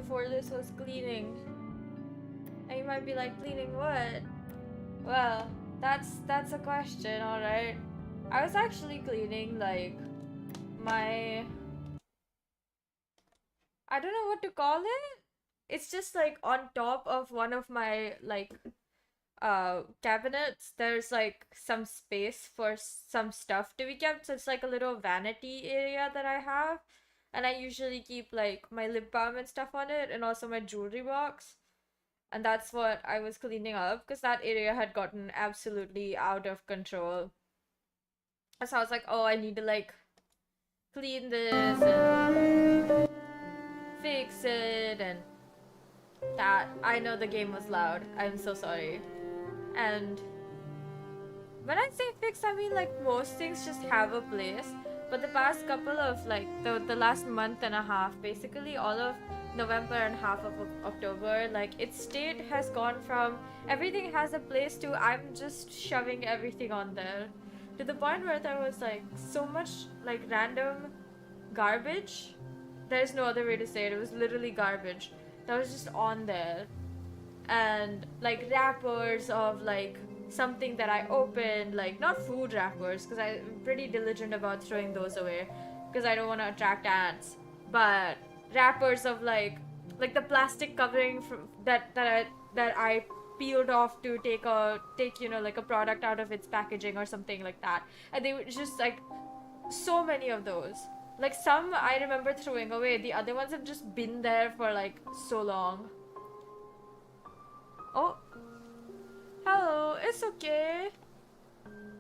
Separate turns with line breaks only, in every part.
before this was cleaning. And you might be like, cleaning what? Well, that's a question, alright. I was actually cleaning like my, I don't know what to call it. It's just like on top of one of my like cabinets, there's like some space for some stuff to be kept. So it's like a little vanity area that I have. And I usually keep like my lip balm and stuff on it, and also my jewelry box. And that's what I was cleaning up because that area had gotten absolutely out of control. So I was like, oh, I need to like clean this and fix it and that. I know the game was loud. I'm so sorry. And when I say fix, I mean like most things just have a place. But the past couple of like the last month and a half, basically all of November and half of October, like its state has gone from everything has a place to I'm just shoving everything on there. To the point where there was like so much like random garbage. There's no other way to say it. It was literally garbage that was just on there. And like wrappers of like something that I opened, like not food wrappers because I'm pretty diligent about throwing those away because I don't want to attract ants, but wrappers of like the plastic covering from that I peeled off to take you know like a product out of its packaging or something like that. And they were just like so many of those. Like some I remember throwing away, the other ones have just been there for like so long. Oh, hello, it's okay.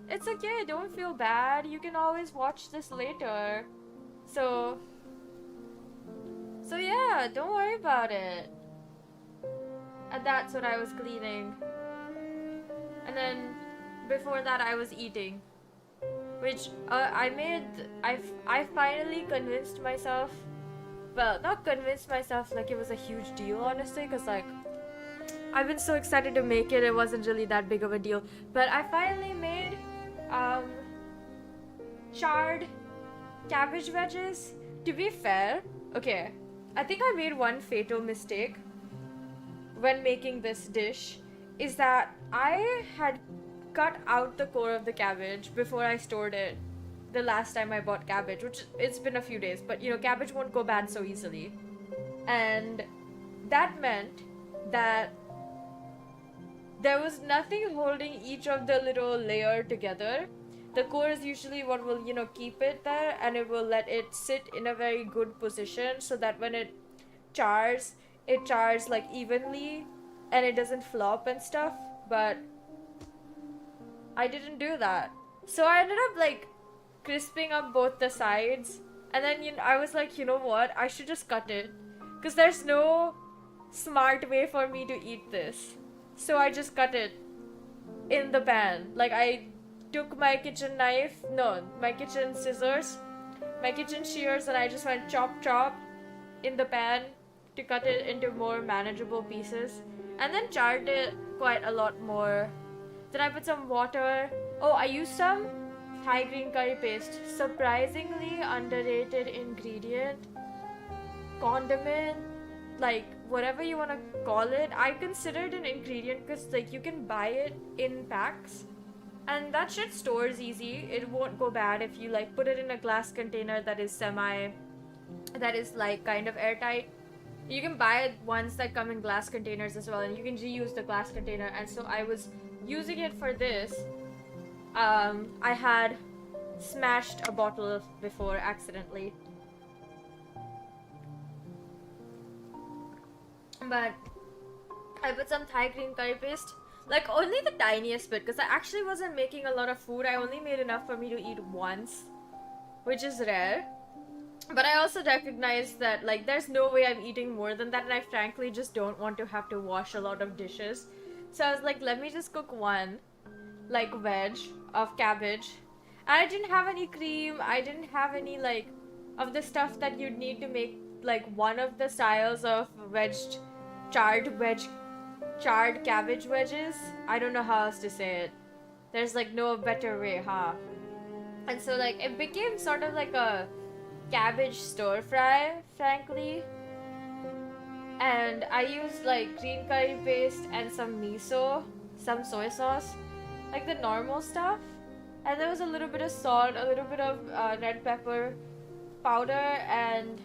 It's okay, don't feel bad. You can always watch this later. So yeah, don't worry about it. And that's what I was cleaning. And then before that I was eating. Which I finally convinced myself, well, not convinced myself like it was a huge deal honestly, because like I've been so excited to make it, it wasn't really that big of a deal. But I finally made charred cabbage wedges. To be fair, okay, I think I made one fatal mistake when making this dish, is that I had cut out the core of the cabbage before I stored it the last time I bought cabbage, which it's been a few days, but you know, cabbage won't go bad so easily. And that meant that there was nothing holding each of the little layer together. The core is usually what will, you know, keep it there, and it will let it sit in a very good position so that when it chars like evenly and it doesn't flop and stuff. But I didn't do that. So I ended up like crisping up both the sides, and then you know, I was like, you know what, I should just cut it because there's no smart way for me to eat this. So I just cut it in the pan. Like I took my kitchen scissors, my kitchen shears, and I just went chop chop in the pan to cut it into more manageable pieces, and then charred it quite a lot more. Then I put some water. Oh, I used some Thai green curry paste. Surprisingly underrated ingredient. Condiment, like whatever you want to call it. I consider it an ingredient because like you can buy it in packs. And that shit stores easy. It won't go bad if you like put it in a glass container that is like kind of airtight. You can buy ones that come in glass containers as well, and you can reuse the glass container. And so I was using it for this. I had smashed a bottle before accidentally. But I put some Thai green curry paste. Like only the tiniest bit, because I actually wasn't making a lot of food. I only made enough for me to eat once, which is rare. But I also recognize that like there's no way I'm eating more than that, and I frankly just don't want to have to wash a lot of dishes. So I was like, let me just cook one like veg of cabbage. And I didn't have any cream, I didn't have any like of the stuff that you'd need to make like one of the styles of charred cabbage wedges. I don't know how else to say it. There's like no better way, huh? And so like it became sort of like a cabbage stir fry, frankly. And I used like green curry paste and some miso, some soy sauce, like the normal stuff. And there was a little bit of salt, a little bit of red pepper powder, and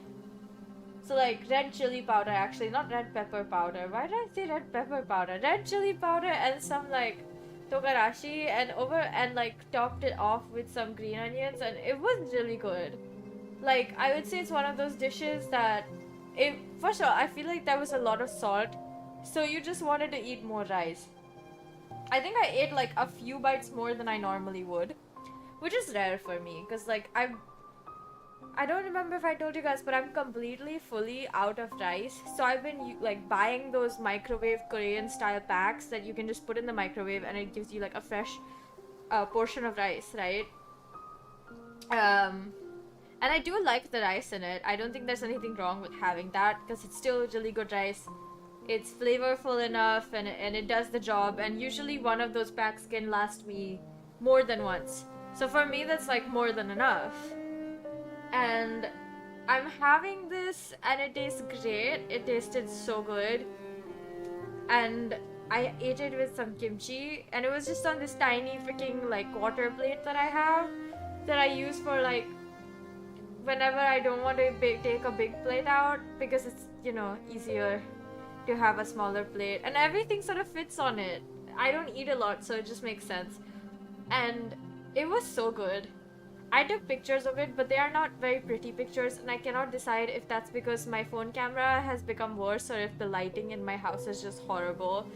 so like red chili powder actually, not red pepper powder. Why did I say red pepper powder? Red chili powder and some like togarashi and like topped it off with some green onions, and it was really good. Like I would say it's one of those dishes that first of all, I feel like there was a lot of salt, so you just wanted to eat more rice. I think I ate like a few bites more than I normally would, which is rare for me because like I don't remember if I told you guys, but I'm completely fully out of rice. So I've been like buying those microwave Korean style packs that you can just put in the microwave and it gives you like a fresh portion of rice, right? And I do like the rice in it. I don't think there's anything wrong with having that because it's still really good rice. It's flavorful enough and it does the job. And usually one of those packs can last me more than once. So for me, that's like more than enough. And I'm having this and it tastes great. It tasted so good. And I ate it with some kimchi and it was just on this tiny freaking like water plate that I have that I use for like whenever I don't want to take a big plate out because it's, you know, easier to have a smaller plate and everything sort of fits on it. I don't eat a lot, so it just makes sense. And it was so good. I took pictures of it, but they are not very pretty pictures, and I cannot decide if that's because my phone camera has become worse or if the lighting in my house is just horrible.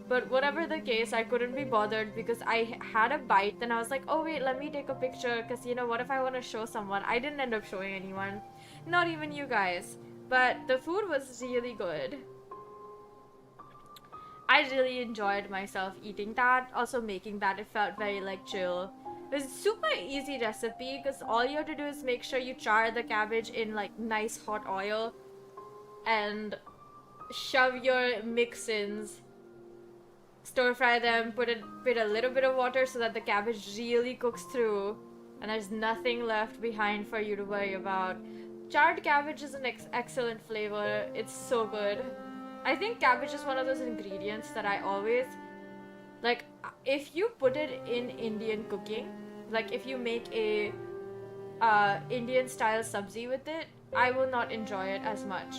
But whatever the case, I couldn't be bothered because I had a bite, then I was like, oh wait, let me take a picture, because you know, what if I want to show someone? I didn't end up showing anyone, not even you guys. But the food was really good. I really enjoyed myself eating that, also making that. It felt very like chill. It's a super easy recipe because all you have to do is make sure you char the cabbage in like nice hot oil and shove your mix-ins, stir fry them, put a little bit of water so that the cabbage really cooks through and there's nothing left behind for you to worry about. Charred cabbage is an excellent flavor. It's so good. I think cabbage is one of those ingredients that I always like. If you put it in Indian cooking, like if you make a Indian style sabzi with it, I will not enjoy it as much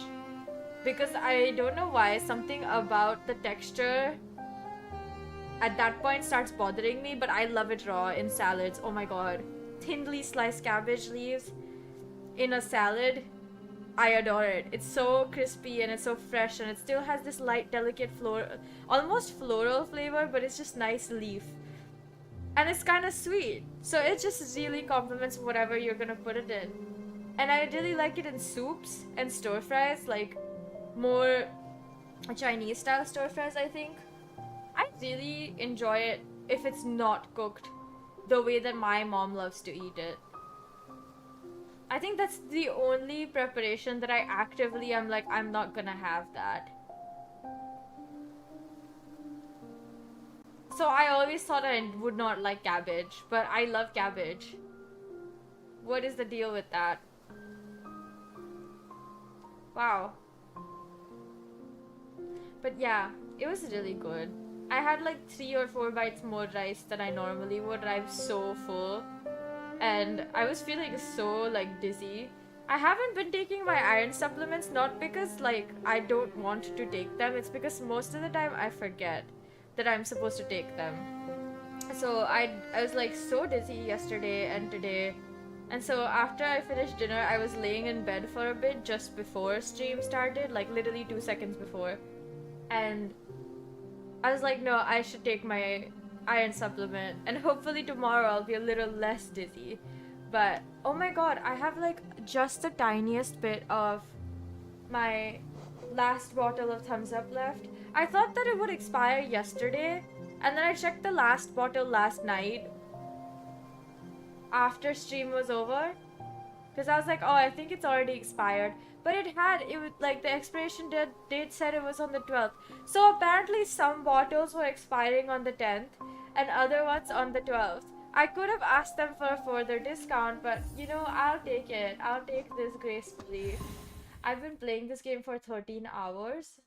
because I don't know why, something about the texture at that point starts bothering me. But I love it raw in salads. Oh my god, thinly sliced cabbage leaves in a salad, I adore it. It's so crispy and it's so fresh and it still has this light, delicate almost floral flavor, but it's just nice leaf. And it's kind of sweet. So it just really complements whatever you're gonna put it in. And I really like it in soups and stir fries, like more Chinese style stir fries, I think. I really enjoy it if it's not cooked the way that my mom loves to eat it. I think that's the only preparation that I actively am like, I'm not gonna have that. So I always thought I would not like cabbage, but I love cabbage. What is the deal with that? Wow. But yeah, it was really good. I had like 3 or 4 bites more rice than I normally would, and I'm so full. And I was feeling so like dizzy. I haven't been taking my iron supplements, not because like I don't want to take them, it's because most of the time I forget that I'm supposed to take them. So I was like so dizzy yesterday and today. And so after I finished dinner, I was laying in bed for a bit just before stream started, like literally 2 seconds before. And I was like, no, I should take my iron supplement and hopefully tomorrow I'll be a little less dizzy. But oh my god, I have like just the tiniest bit of my last bottle of Thumbs Up left. I thought that it would expire yesterday, and then I checked the last bottle last night after stream was over because I was like, oh, I think it's already expired. But it was like the expiration date said it was on the 12th. So apparently some bottles were expiring on the 10th and other ones on the 12th. I could have asked them for a further discount, but you know, I'll take it. I'll take this gracefully. I've been playing this game for 13 hours.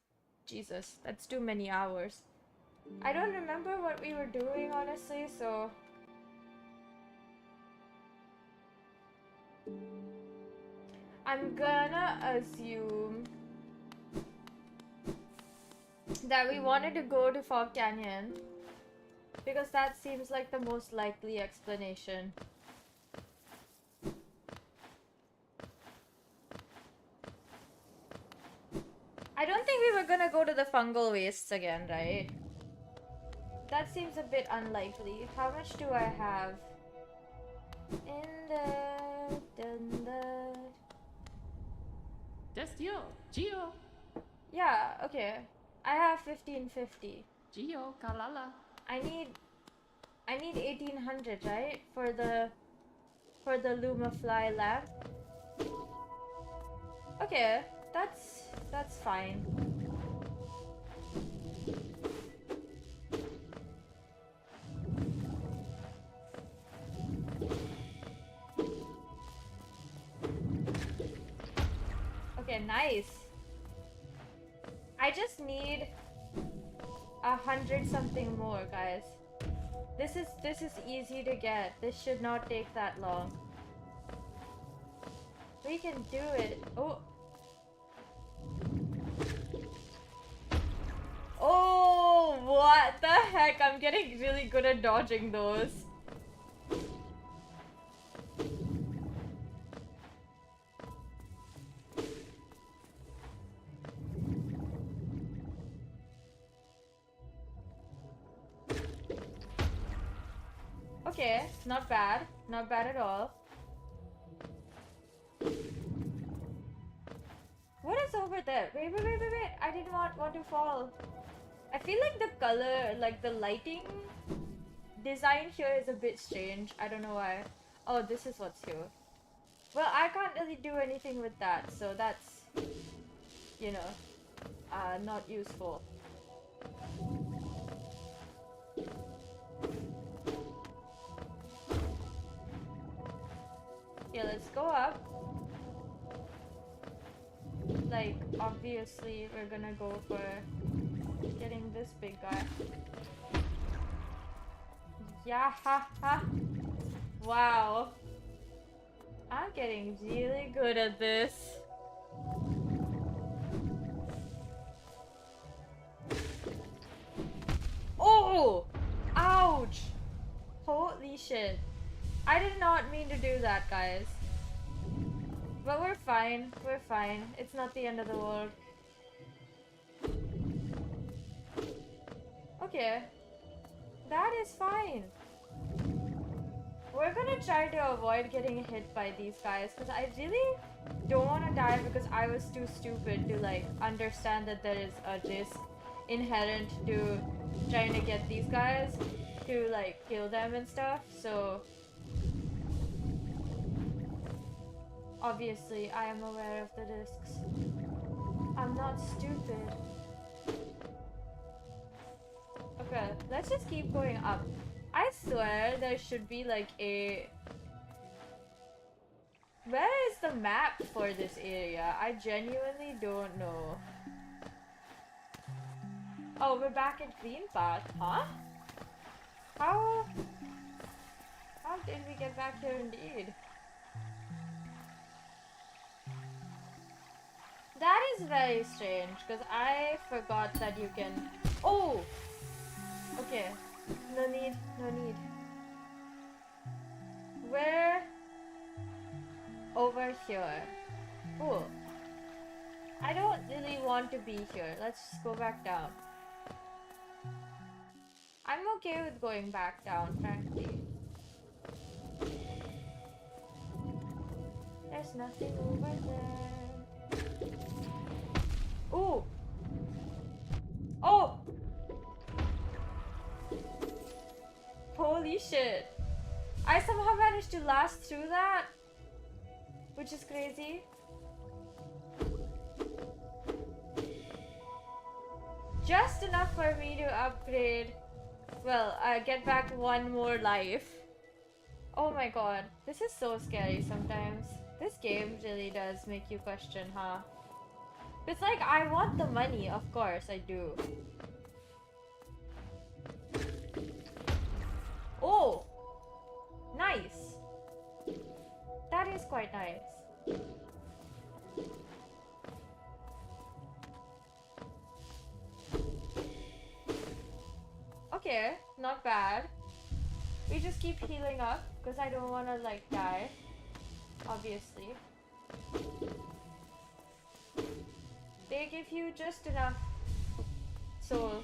Jesus, that's too many hours. I don't remember what we were doing, honestly, so... I'm gonna assume that we wanted to go to Fog Canyon because that seems like the most likely explanation. I don't think we were gonna go to the fungal wastes again, right? That seems a bit unlikely. How much do I have?
That's you, Gio.
Yeah, okay. I have 1550.
Gio, Kalala.
I need 1800, right? For the Lumafly lamp. Okay, that's fine. Okay, nice. I just need 100 something more, guys. This is easy to get. This should not take that long. We can do it. Oh. Oh, what the heck? I'm getting really good at dodging those. Okay, not bad. Not bad at all. What is over there? Wait. I didn't want to fall. I feel like the color, like the lighting design here is a bit strange. I don't know why. Oh, this is what's here. Well, I can't really do anything with that, so that's, you know, not useful. Yeah, let's go up. Like, obviously, we're gonna go for getting this big guy. Yeah, ha ha. Wow. I'm getting really good at this. Oh! Ouch! Holy shit. I did not mean to do that, guys. But we're fine. We're fine. It's not the end of the world. Okay. That is fine. We're gonna try to avoid getting hit by these guys because I really don't want to die because I was too stupid to like understand that there is a risk inherent to trying to get these guys to like kill them and stuff. So obviously I am aware of the risks. I'm not stupid. Okay, let's just keep going up. I swear there should be like a... Where is the map for this area? I genuinely don't know. Oh, we're back at Green Path, huh? How did we get back here indeed? That is very strange, because I forgot that you can... Oh! Okay. No need, no need. Where? Over here. Cool. I don't really want to be here. Let's just go back down. I'm okay with going back down, frankly. There's nothing over there. Ooh! Oh! Holy shit. I somehow managed to last through that, which is crazy. Just enough for me to upgrade. Well, get back one more life. Oh my god. This is so scary sometimes. This game really does make you question, huh? It's like, I want the money, of course I do. Oh! Nice! That is quite nice. Okay, not bad. We just keep healing up, because I don't want to, like, die. Obviously. They give you just enough soul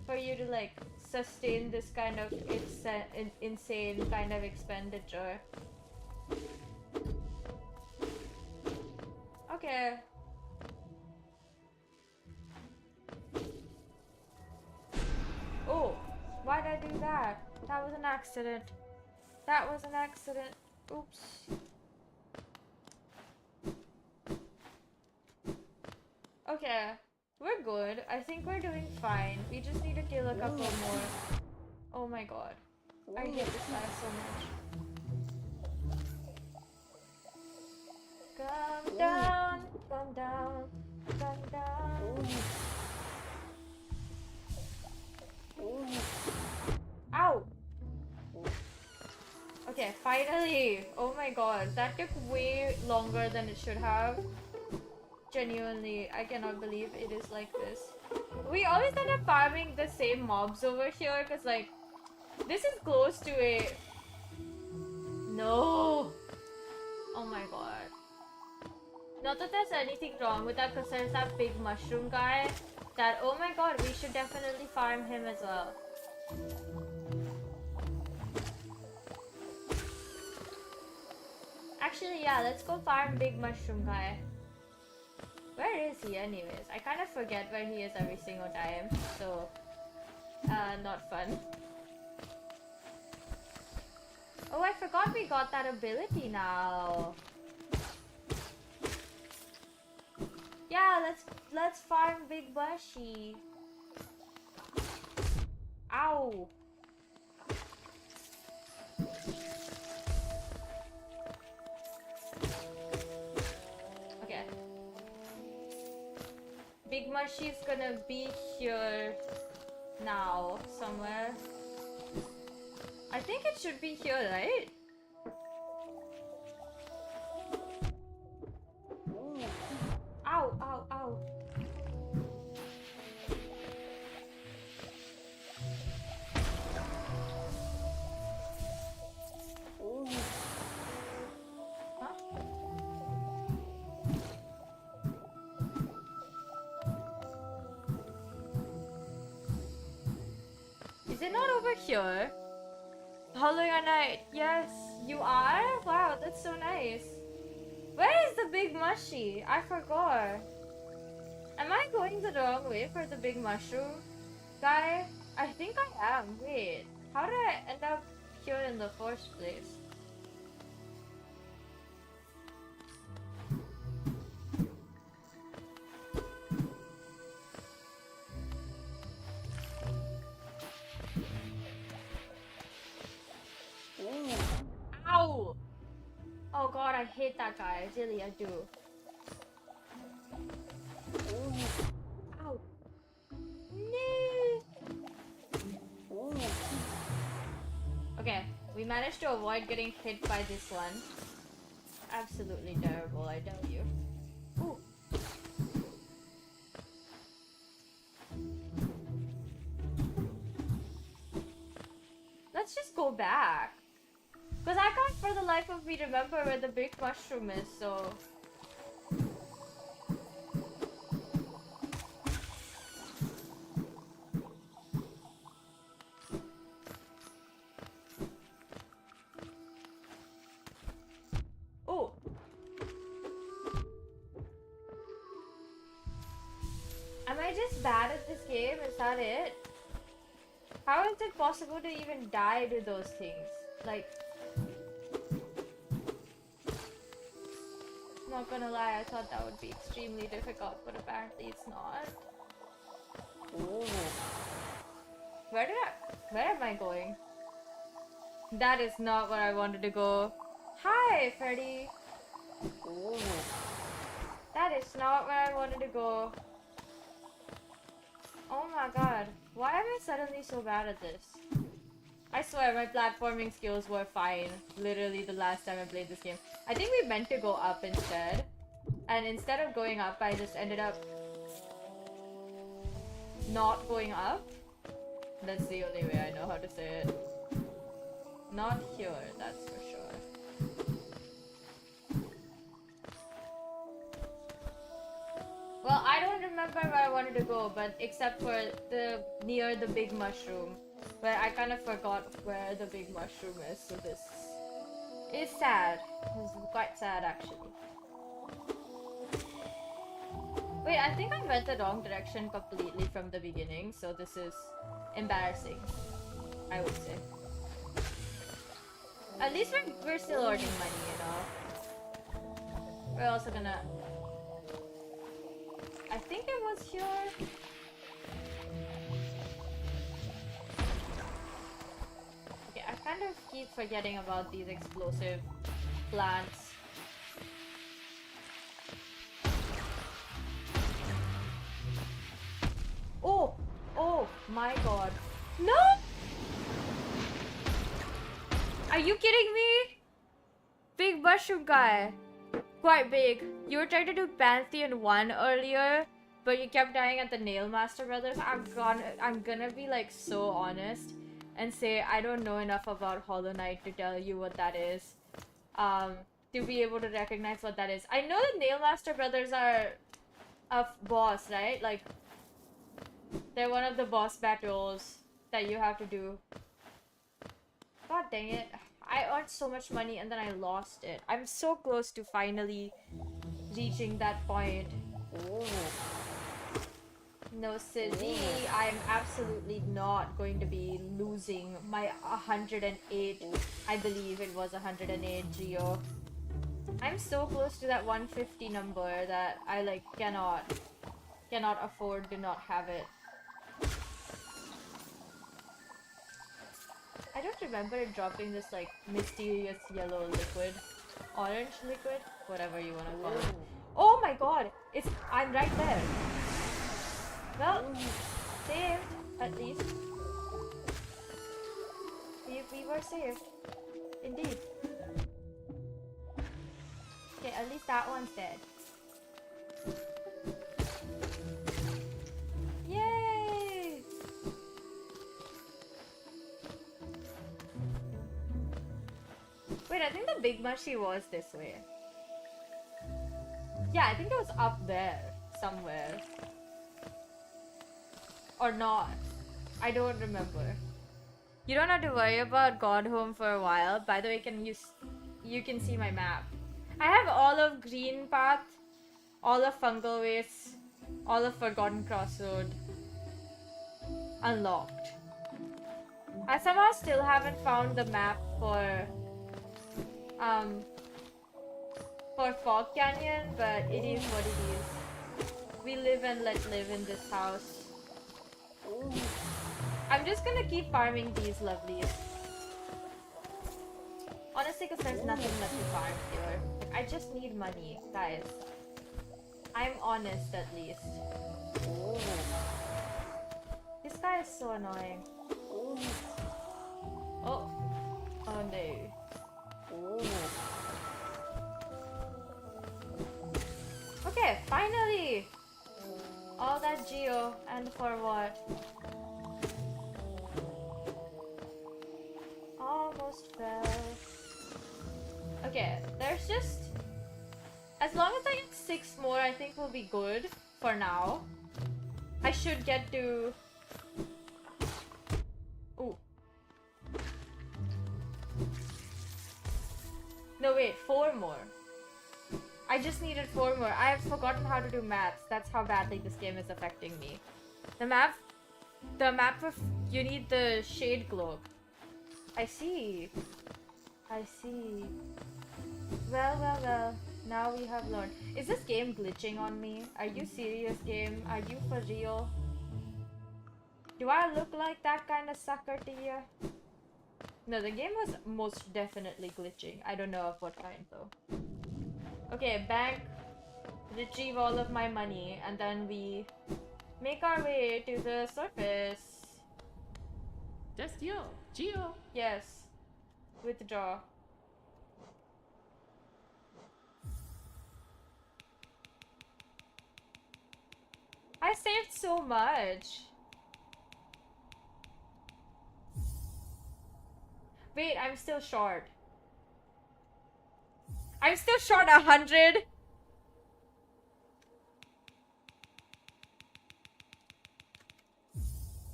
for you to, like, sustain this kind of insane kind of expenditure. Okay. Oh, why'd I do that? That was an accident. That was an accident. Oops. Okay, we're good. I think we're doing fine. We just need to kill a couple more. Oh my god. I hate this guy so much. Come down, come down, come down. Ow! Okay, finally! Oh my god, that took way longer than it should have. Genuinely, I cannot believe it is like this. We always end up farming the same mobs over here because, like, this is close to a... No! Oh my god. Not that there's anything wrong with that because there's that big mushroom guy that, oh my god, we should definitely farm him as well. Actually, yeah, let's go farm big mushroom guy. Where is he anyways? I kind of forget where he is every single time, so not fun. Oh, I forgot we got that ability now. Yeah, let's farm Big Bushy. Ow. Okay. Big Mushy's gonna be here now somewhere. I think it should be here, right? Ow, ow, ow. Huh? Is it not over here? Hello, your night. Yes, you are? Wow, that's so nice. Where is the big mushy? I forgot. Am I going the wrong way for the big mushroom guy? I think I am. Wait, how did I end up here in the first place? Ow! Oh god, I hate that guy. Really, I do. Ow! No! Okay, we managed to avoid getting hit by this one. Absolutely terrible, I tell you. Ooh. Let's just go back. Because I can't for the life of me remember where the big mushroom is, so... Oh! Am I just bad at this game? Is that it? How is it possible to even die to those things? Like... Not gonna lie, I thought that would be extremely difficult, but apparently it's not. Ooh. Where am I going? That is not where I wanted to go. Hi, Freddy! Ooh. That is not where I wanted to go. Oh my god. Why am I suddenly so bad at this? I swear my platforming skills were fine. Literally the last time I played this game. I think we meant to go up instead. And instead of going up, I just ended up not going up. That's the only way I know how to say it. Not here, that's for sure. Well, I don't remember where I wanted to go, but except for the near the big mushroom, where I kind of forgot where the big mushroom is. So this is sad. It's quite sad actually. Wait, I think I went the wrong direction completely from the beginning, so this is embarrassing, I would say. At least we're still earning money, you know. We're also gonna... I think it was here. Okay, I kind of keep forgetting about these explosive plants. Oh! Oh my god. No! Are you kidding me? Big mushroom guy. Quite big. You were trying to do Pantheon 1 earlier, but you kept dying at the Nail Master Brothers. I'm gonna be like so honest and say I don't know enough about Hollow Knight to tell you what that is. To be able to recognize what that is. I know the Nail Master Brothers are a boss, right? Like, they're one of the boss battles that you have to do. God dang it. I earned so much money and then I lost it. I'm so close to finally reaching that point. Oh. No, Sizzy, I'm absolutely not going to be losing my 108, I believe it was 108 Geo. I'm so close to that 150 number that I like cannot afford to not have it. I don't remember it dropping this like mysterious yellow liquid. Orange liquid? Whatever you wanna call it. Oh my god! I'm right there. Well, saved, at least. We were saved. Indeed. Okay, at least that one's dead. Yay! Wait, I think the big mushy was this way. Yeah, I think it was up there somewhere. Or not. I don't remember. You don't have to worry about God Home for a while. By the way, you can see my map. I have all of Green Path, all of Fungal Waste, all of Forgotten Crossroad unlocked. I somehow still haven't found the map for Fog Canyon, but it is what it is. We live and let live in this house. Ooh. I'm just gonna keep farming these lovelies. Honestly, because there's nothing left to farm here. I just need money, guys. I'm honest, at least. Ooh. This guy is so annoying. Ooh. Oh. Oh no. Ooh. Okay, finally! All that Geo, and for what? Almost fell. Okay, there's just... As long as I get 6 more, I think we'll be good for now. I should get to... Ooh. No, wait, 4 more. I just needed 4 more. I have forgotten how to do maths. That's how badly this game is affecting me. The map of... You need the shade globe. I see. I see. Well. Now we have learned. Is this game glitching on me? Are you serious, game? Are you for real? Do I look like that kind of sucker to you? No, the game was most definitely glitching. I don't know of what kind though. Okay, bank retrieve all of my money, and then we make our way to the surface.
Destio, Geo.
Yes. Withdraw. I saved so much. Wait, I'm still short. I'm still short 100.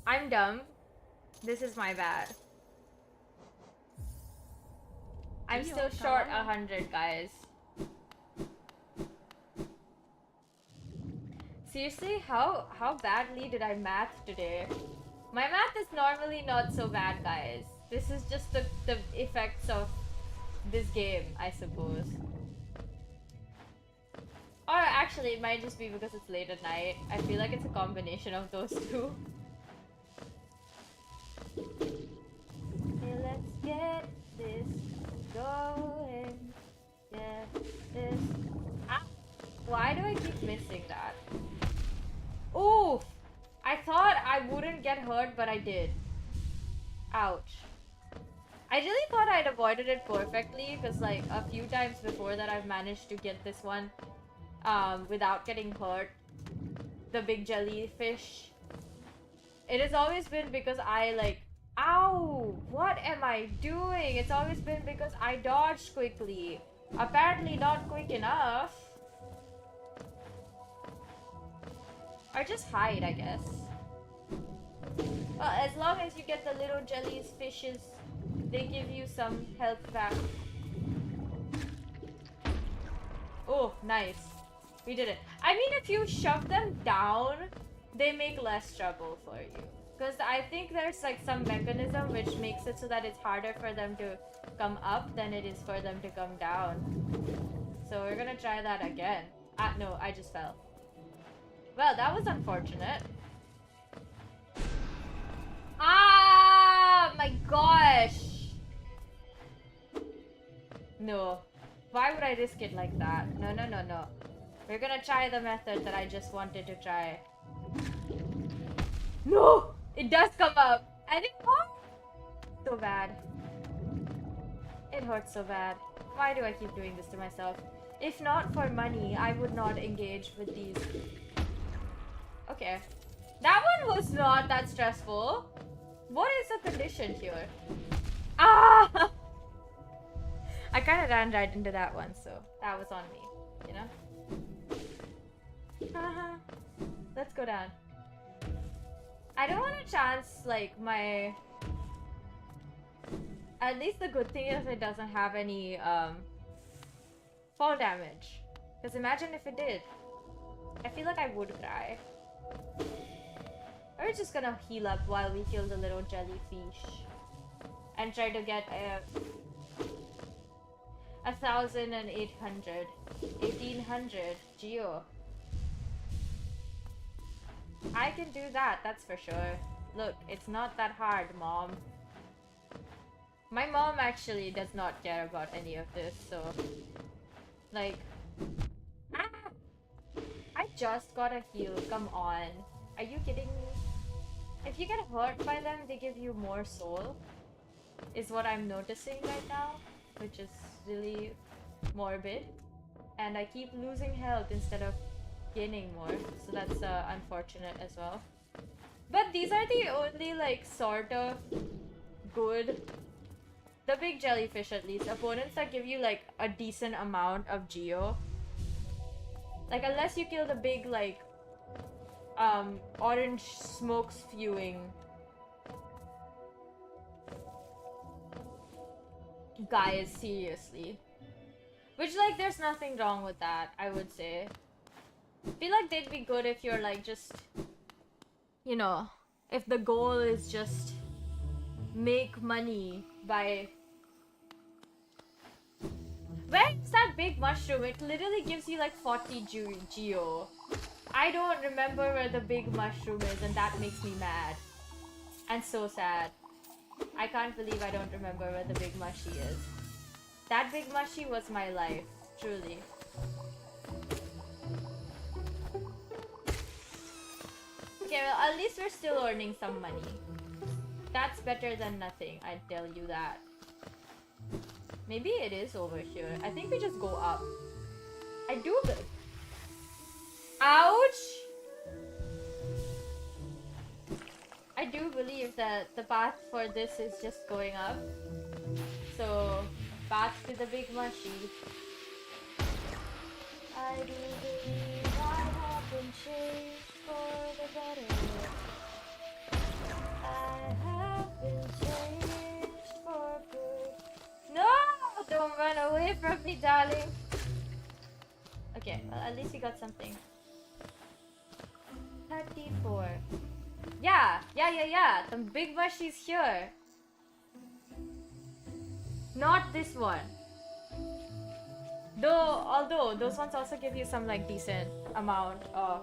I'm dumb. This is my bad. I'm still short 100, guys. Seriously, how badly did I math today? My math is normally not so bad, guys. This is just the effects of this game, I suppose. Or actually, it might just be because it's late at night. I feel like it's a combination of those two. Okay, let's get this going. Get this. Ah! Why do I keep missing that? Ooh! I thought I wouldn't get hurt, but I did. Ouch. I really thought I'd avoided it perfectly, because like a few times before that I've managed to get this one without getting hurt. The big jellyfish. It has always been because I like... Ow! What am I doing? It's always been because I dodged quickly. Apparently not quick enough. Or just hide, I guess. Well, as long as you get the little jellies, fishes, they give you some health back. Oh, nice. We did it. I mean, if you shove them down, they make less trouble for you. Because I think there's like some mechanism which makes it so that it's harder for them to come up than it is for them to come down. So we're gonna try that again. Ah, no, I just fell. Well, that was unfortunate. Ah, my gosh. No. Why would I risk it like that? No, no, no, no. We're gonna try the method that I just wanted to try. No! It does come up. And it hurts so bad. It hurts so bad. Why do I keep doing this to myself? If not for money, I would not engage with these. Okay. That one was not that stressful. What is the condition here? Ah! I kind of ran right into that one, so that was on me, you know? Let's go down. I don't want to chance, like, my... At least the good thing is it doesn't have any, fall damage. Because imagine if it did. I feel like I would cry. We're just gonna heal up while we kill the little jellyfish. And try to get a... 1,800. 1,800. Geo. I can do that, that's for sure. Look, it's not that hard, Mom. My mom actually does not care about any of this, so... Like... Ah! I just got a heal, come on. Are you kidding me? If you get hurt by them, they give you more soul. Is what I'm noticing right now. Which is really morbid. And I keep losing health instead of gaining more. So that's unfortunate as well. But these are the only like sort of good... The big jellyfish at least. Opponents that give you like a decent amount of geo. Like unless you kill the big like orange smoke spewing guys, seriously. Which like there's nothing wrong with that, I would say. I feel like they'd be good if you're like just, you know, if the goal is just make money by... Where is that big mushroom? It literally gives you like 40 geo. I don't remember where the big mushroom is and that makes me mad. And so sad. I can't believe I don't remember where the big mushy is. That big mushy was my life, truly. Okay, well, at least we're still earning some money. That's better than nothing, I tell you that. Maybe it is over here. I think we just go up. I do good. Ouch! I do believe that the path for this is just going up. So, path to the big mushy. I do believe I have been changed for the better. I have been changed for good. No! Don't run away from me, darling. Okay, well, at least we got something. 34. Yeah. The big mushy's here. Not this one. Although those ones also give you some like decent amount of.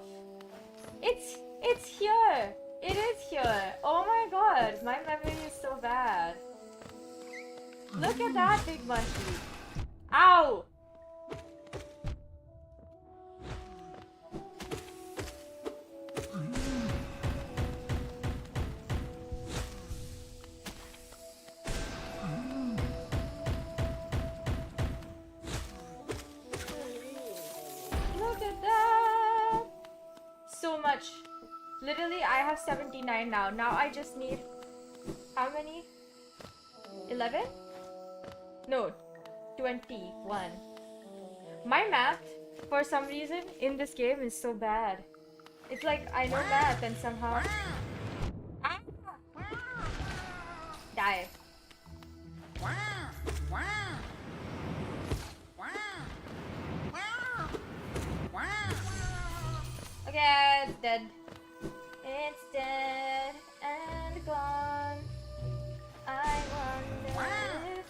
It's here. It is here. Oh my god, my memory is so bad. Look at that big mushy. Ow! Look at that! So much. Literally, I have 79 now. Now I just need... How many? 11? No, 21. My math, for some reason, in this game is so bad. It's like I know math and somehow... Ah! Die. Okay, it's dead. It's dead and gone. I wonder if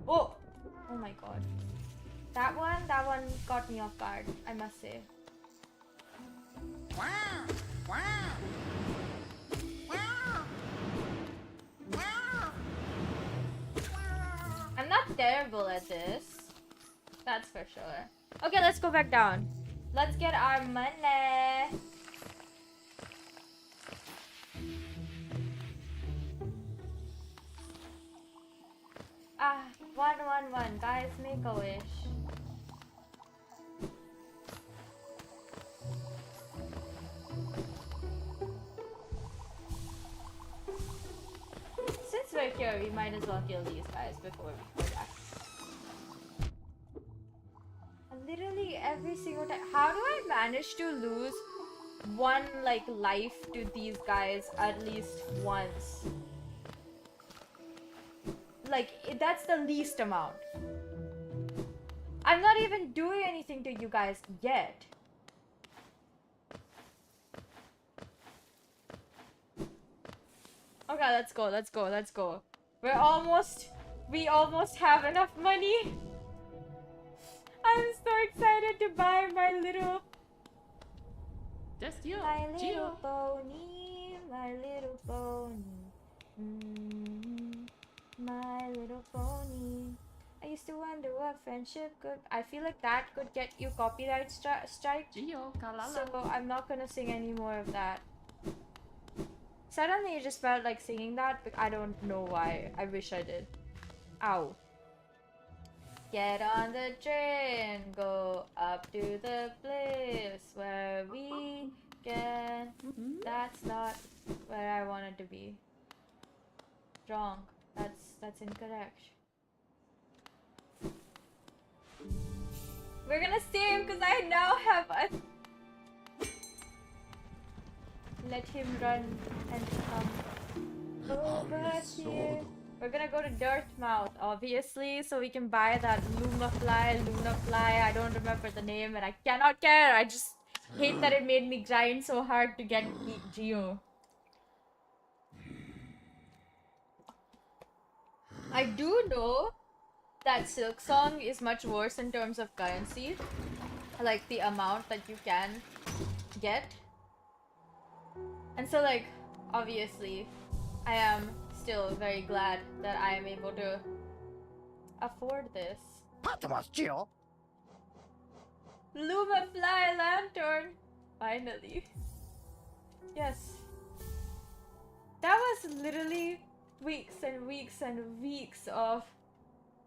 Oh! Oh my god. That one got me off guard, I must say. I'm not terrible at this. That's for sure. Okay, let's go back down. Let's get our money. Ah, 111. Guys, make a wish. Since we're here, we might as well kill these guys before we go back. Literally every single time. How do I manage to lose one like life to these guys at least once? Like, that's the least amount. I'm not even doing anything to you guys yet. Okay, let's go. We almost have enough money. I'm so excited to buy my little
Just you,
My little
Gio.
pony, my little pony. My little pony. I used to wonder what friendship could. I feel like that could get you copyright strike.
Gio, kalala.
So I'm not gonna sing any more of that. Suddenly, it just felt like singing that, but I don't know why. I wish I did. Ow. Get on the train, go up to the place where we can. That's not where I wanted to be. Wrong. That's incorrect. We're gonna save because I now have a. Let him run and come over here. We're gonna go to Dirtmouth, obviously, so we can buy that Luna Fly. I don't remember the name and I cannot care. I just hate that it made me grind so hard to get Geo. I do know that Silk Song is much worse in terms of currency. Like the amount that you can get. And so like, obviously, I am still very glad that I am able to afford this. Luma Fly Lantern! Finally. Yes. That was literally weeks and weeks and weeks of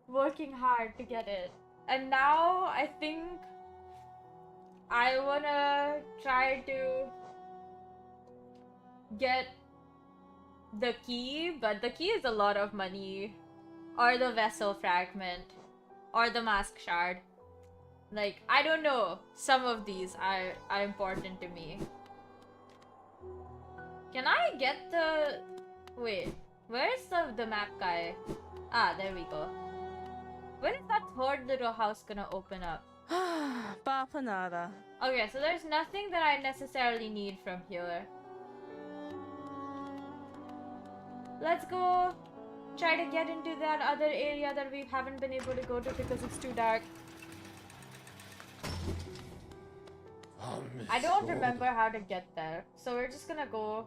working hard to get it. And now I think I wanna try to get the key, but the key is a lot of money. Or the vessel fragment. Or the mask shard. Like, I don't know. Some of these are important to me. Can I get the... Wait. Where's the map guy? Ah, there we go. When is that third little house gonna open up?
Bapanada.
Okay, so there's nothing that I necessarily need from here. Let's go try to get into that other area that we haven't been able to go to because it's too dark. I don't remember how to get there, so we're just gonna go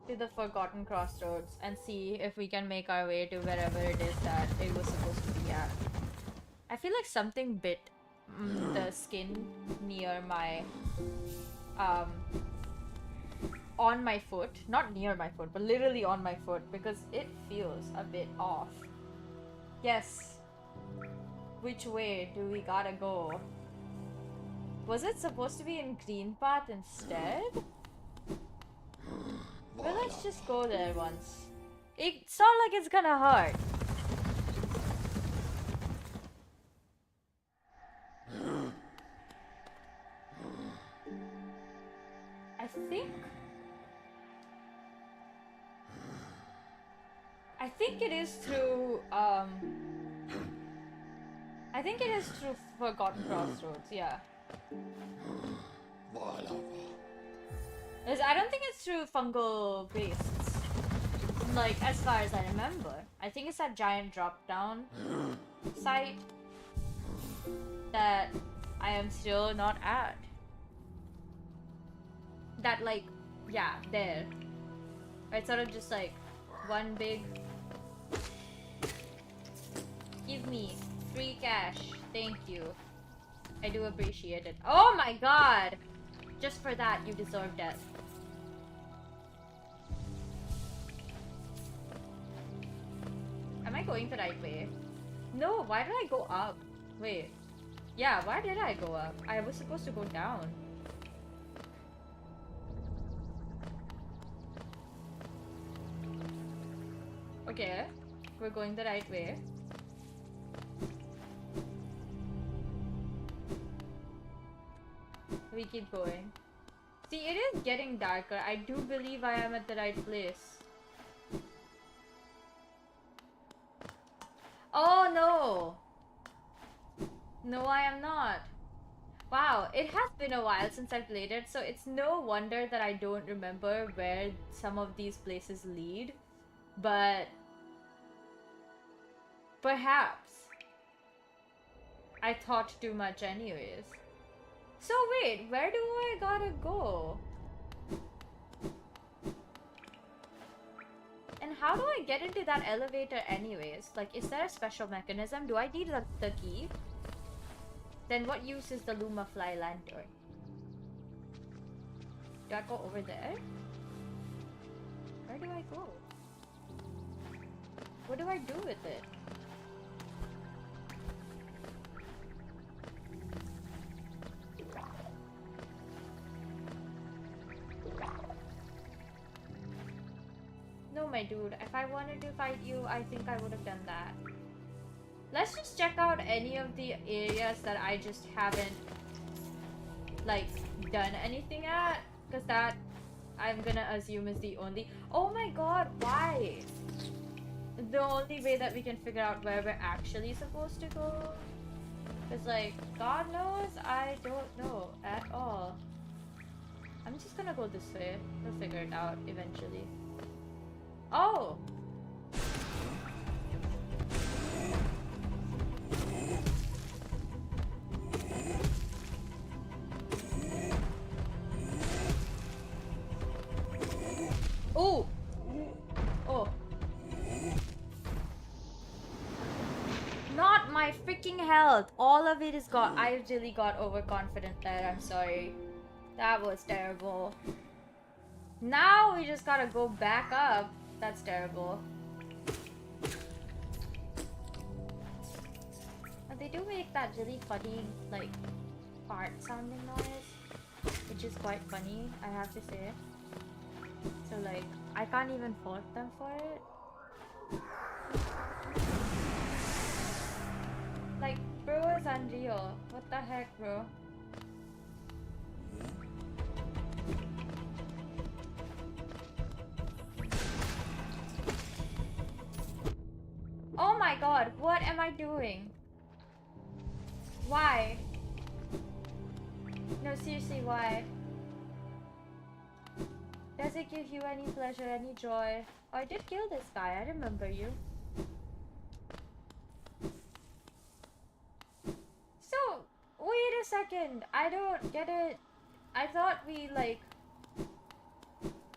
to the Forgotten Crossroads and see if we can make our way to wherever it is that it was supposed to be at. I feel like something bit the skin near my on my foot, not near my foot, but literally on my foot, because it feels a bit off. Yes. Which way do we gotta go? Was it supposed to be in Green Path instead? Well, let's just go there once. It's not like it's gonna hurt. I think it is through I think it is through Forgotten Crossroads, yeah. I don't think it's through fungal wastes. Like, as far as I remember. I think it's that giant drop-down site that I am still not at. That, like, yeah, there. Right, sort of just like one big... Give me free cash. Thank you. I do appreciate it. Oh my god! Just for that, you deserve death. Am I going the right way? No, why did I go up? Wait. Yeah, why did I go up? I was supposed to go down. Okay, we're going the right way. We keep going. See, it is getting darker. I do believe I am at the right place. Oh no! No, I am not. Wow, it has been a while since I played it, so it's no wonder that I don't remember where some of these places lead. But... perhaps I thought too much anyways. So wait, where do I gotta go? And how do I get into that elevator anyways? Like, is there a special mechanism? Do I need the key? Then what use is the Luma Fly Lantern? Do I go over there? Where do I go? What do I do with it? No, my dude, if I wanted to fight you, I think I would have done that. Let's just check out any of the areas that I just haven't, like, done anything at. Because that, I'm gonna assume, is the only... Oh my god, why? The only way that we can figure out where we're actually supposed to go. Because, like, God knows, I don't know at all. I'm just gonna go this way. We'll figure it out eventually. Oh! Ooh! Oh. Not my freaking health! All of it is gone. I really got overconfident there. I'm sorry. That was terrible. Now we just gotta go back up. That's terrible. And they do make that really funny, like, fart sounding noise, which is quite funny, I have to say. So, like, I can't even fault them for it. Like, bro is unreal. What the heck, bro? Oh my god, what am I doing? Why? No, seriously, why? Does it give you any pleasure, any joy? Oh, I did kill this guy, I remember you. So, wait a second, I don't get it. I thought we, like...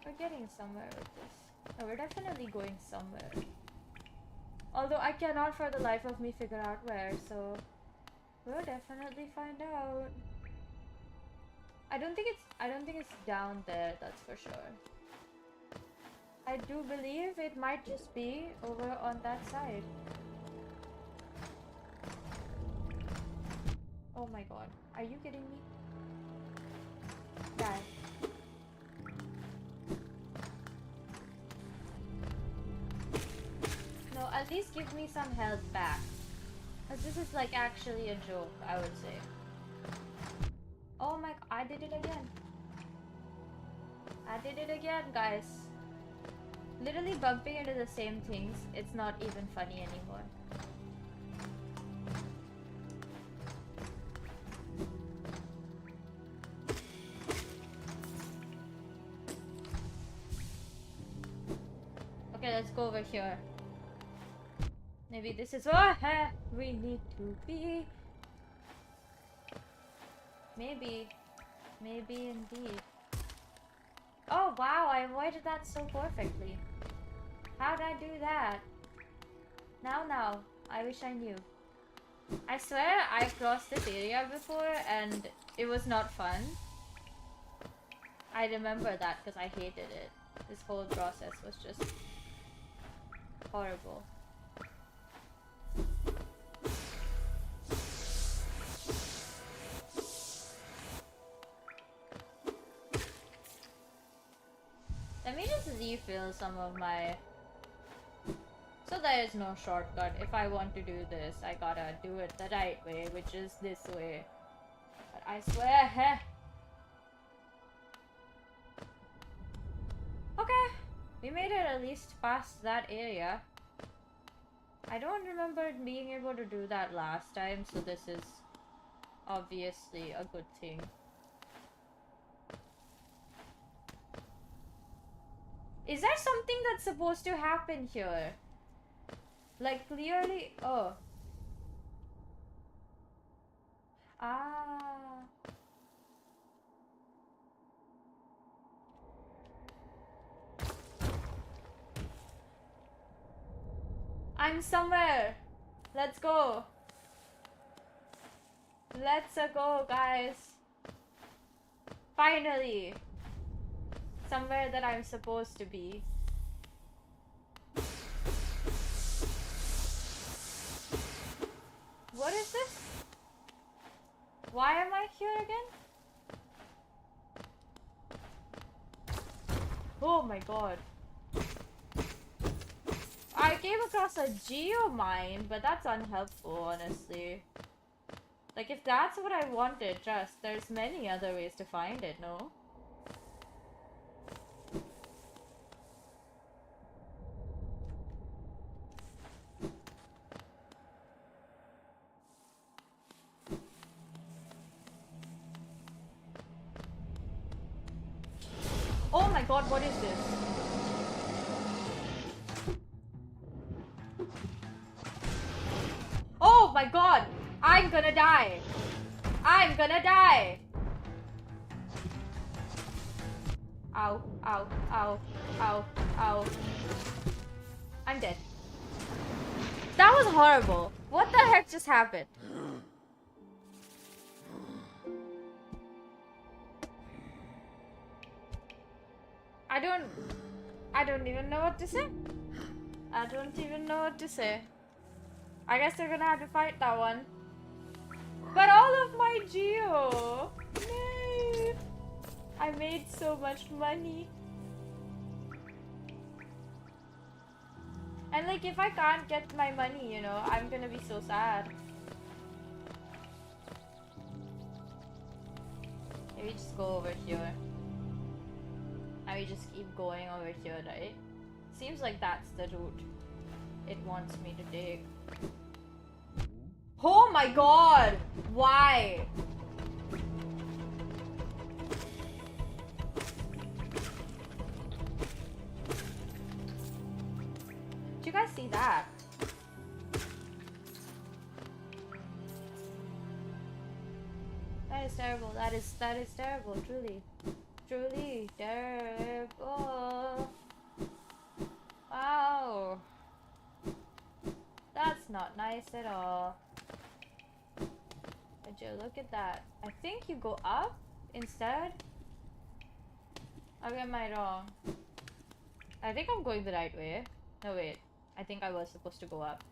We're getting somewhere with this. No, we're definitely going somewhere. Although I cannot for the life of me figure out where, so... We'll definitely find out. I don't think it's down there, that's for sure. I do believe it might just be over on that side. Oh my god. Are you kidding me? Die. No, at least give me some health back. Cause this is like actually a joke, I would say. Oh my, I did it again. I did it again, guys. Literally bumping into the same things, it's not even funny anymore. Okay, let's go over here. Maybe this is where we need to be. Maybe. Maybe indeed. Oh wow, I avoided that so perfectly. How'd I do that? Now, I wish I knew. I swear I crossed this area before and it was not fun. I remember that because I hated it. This whole process was just horrible. Let me just refill some of my... So there is no shortcut. If I want to do this, I gotta do it the right way, which is this way. But I swear... Okay, we made it at least past that area. I don't remember being able to do that last time, so this is obviously a good thing. Is there something that's supposed to happen here? Like, clearly... Oh. Ah. I'm somewhere. Let's go. Let's go, guys. Finally. Somewhere that I'm supposed to be. What is this? Why am I here again? Oh my god. I came across a geomine, but that's unhelpful, honestly. Like, if that's what I wanted, just, there's many other ways to find it, no? Oh my god, what is this? Oh my god! I'm gonna die! I'm gonna die! Ow, ow, ow, ow, ow. I'm dead. That was horrible. What the heck just happened? I don't even know what to say. I don't even know what to say. I guess they're gonna have to fight that one. But all of my geo! No! I made so much money. And like, if I can't get my money, you know, I'm gonna be so sad. Maybe just go over here. And we just keep going over here, right? Seems like that's the route it wants me to take. Oh my god! Why? Did you guys see that? That is terrible. That is terrible, truly. Truly terrible. Wow. That's not nice at all. Would you look at that? I think you go up instead. Or am I wrong? I think I'm going the right way. No, wait. I think I was supposed to go up.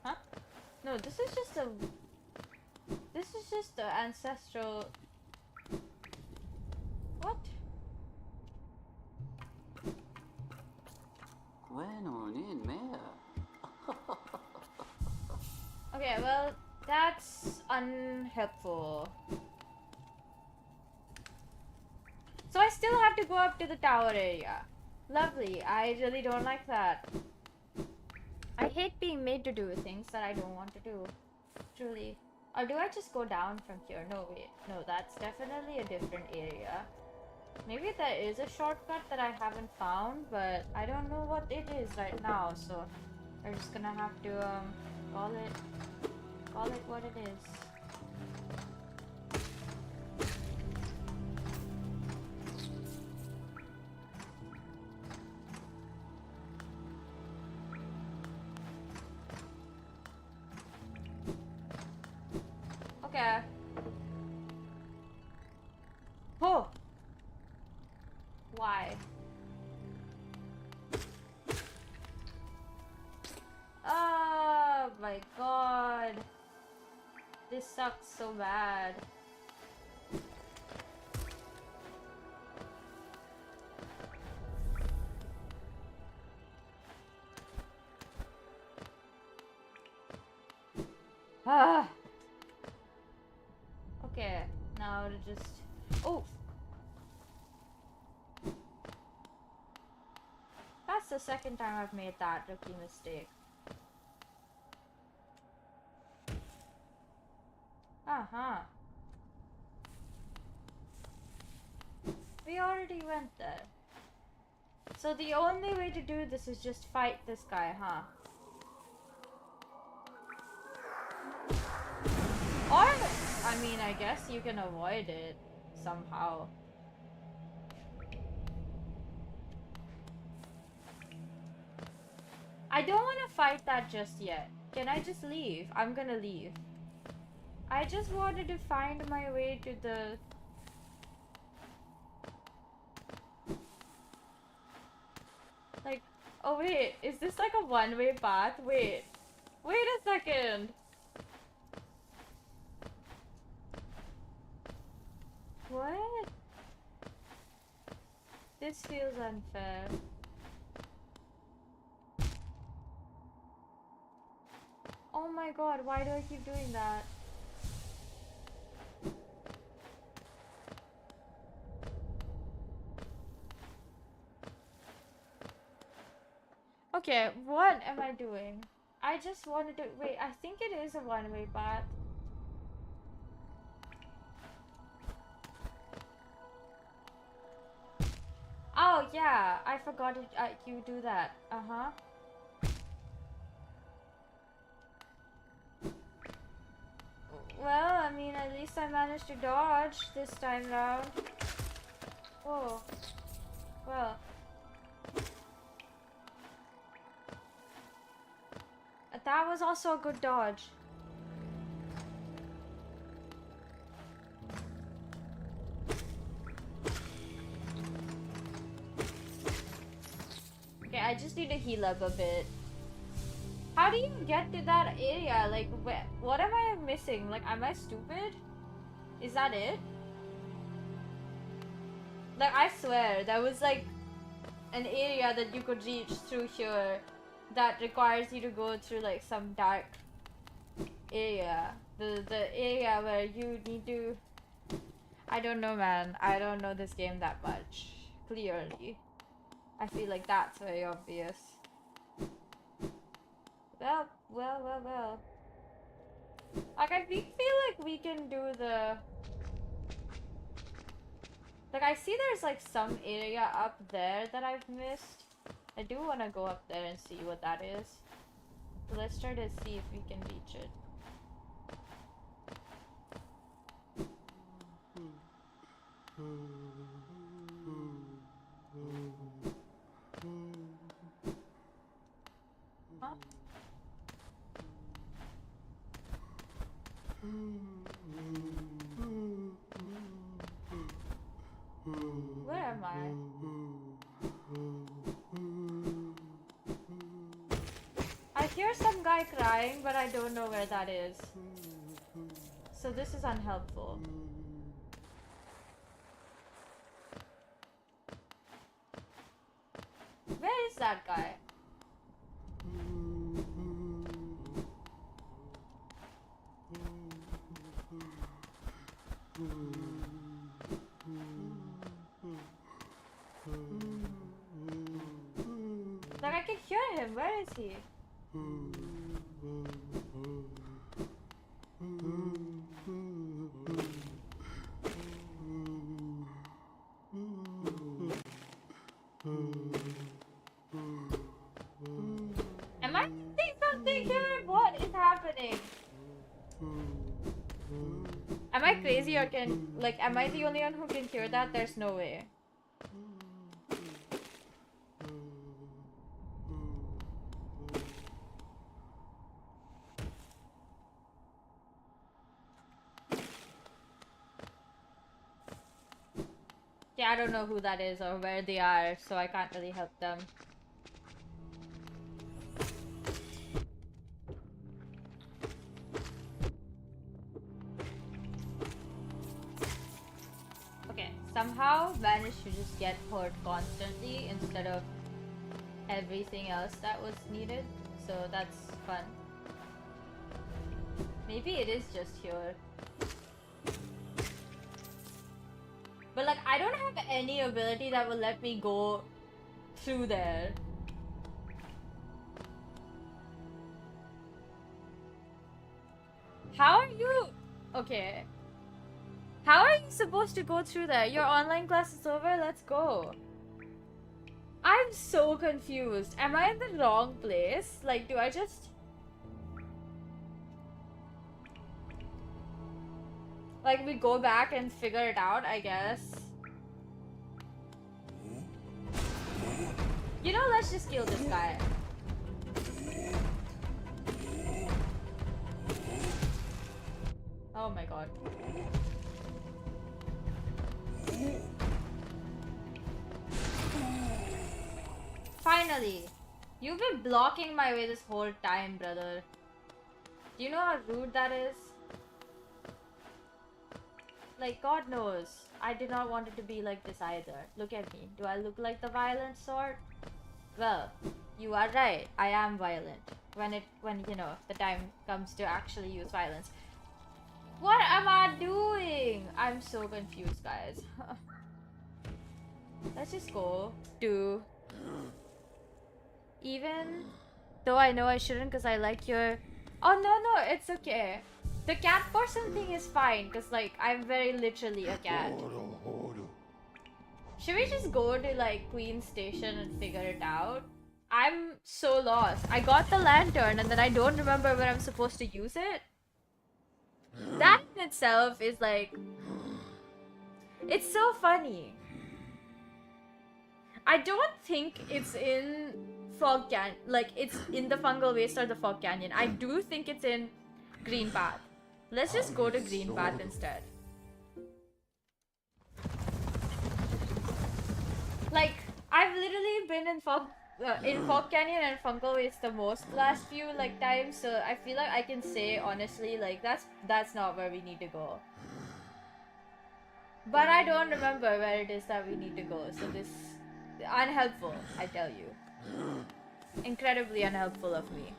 Huh? No, this is just a... This is just the ancestral... What? Okay, well, that's unhelpful. So I still have to go up to the tower area. Lovely. I really don't like that. I hate being made to do things that I don't want to do. Truly. Or do I just go down from here? No, wait. No, that's definitely a different area. Maybe there is a shortcut that I haven't found, but I don't know what it is right now, so we're just gonna have to call it what it is. Okay. Oh! Why? Oh my god. This sucks so bad. Ah. Okay, now to just... Oh! That's the second time I've made that rookie mistake. Uh-huh. We already went there. So the only way to do this is just fight this guy, huh? Or, I mean, I guess you can avoid it somehow. I don't want to fight that just yet. Can I just leave? I'm gonna leave. I just wanted to find my way to the... Like, oh wait, is this like a one-way path? Wait a second. What? This feels unfair. Oh my god, why do I keep doing that? Okay, what am I doing? I just wanted to... Wait, I think it is a one-way path. Oh, yeah, I forgot it, you do that. Uh-huh. Well, I mean, at least I managed to dodge this time round. Whoa. Well. that was also a good dodge. Okay, I just need to heal up a bit. How do you get to that area? Like, what am I missing? Like, am I stupid? Is that it? Like, I swear, there was like an area that you could reach through here that requires you to go through like some dark area. The area where you need to... I don't know, man. I don't know this game that much. Clearly. I feel like that's very obvious. Well. Like, I feel like we can do the... Like, I see there's like some area up there that I've missed. I do want to go up there and see what that is. So let's try to see if we can reach it. Huh? Where am I? I hear some guy crying, but I don't know where that is. So this is unhelpful. Where is that guy? Like, I can hear him. Where is he? Am I missing something here? What is happening? Am I crazy or am I the only one who can hear that? There's no way. Yeah, I don't know who that is or where they are, so I can't really help them. Okay, somehow managed to just get hurt constantly instead of everything else that was needed, so that's fun. Maybe it is just here. But like, I don't have any ability that will let me go through there. How are you? Okay. How are you supposed to go through there? Your online class is over? Let's go. I'm so confused. Am I in the wrong place? Like, do I just... Like, we go back and figure it out, I guess. You know, let's just kill this guy. Oh my god. Finally! You've been blocking my way this whole time, brother. Do you know how rude that is? Like, God knows, I did not want it to be like this either. Look at me. Do I look like the violent sort? Well, you are right. I am violent. When you know, the time comes to actually use violence. What am I doing? I'm so confused, guys. Let's just go to... Even though I know I shouldn't because I like your... Oh, no, it's okay. The cat person thing is fine, because, like, I'm very literally a cat. Should we just go to, like, Queen's Station and figure it out? I'm so lost. I got the lantern, and then I don't remember where I'm supposed to use it. That in itself is, like... It's so funny. I don't think it's in Fog Canyon. Like, it's in the Fungal Waste or the Fog Canyon. I do think it's in Green Path. Let's just go to Green Path instead. Like, I've literally been in Fog Canyon and Fungal Waste the most last few like times, so I feel like I can say honestly, like that's not where we need to go. But I don't remember where it is that we need to go, so this unhelpful, I tell you. Incredibly unhelpful of me.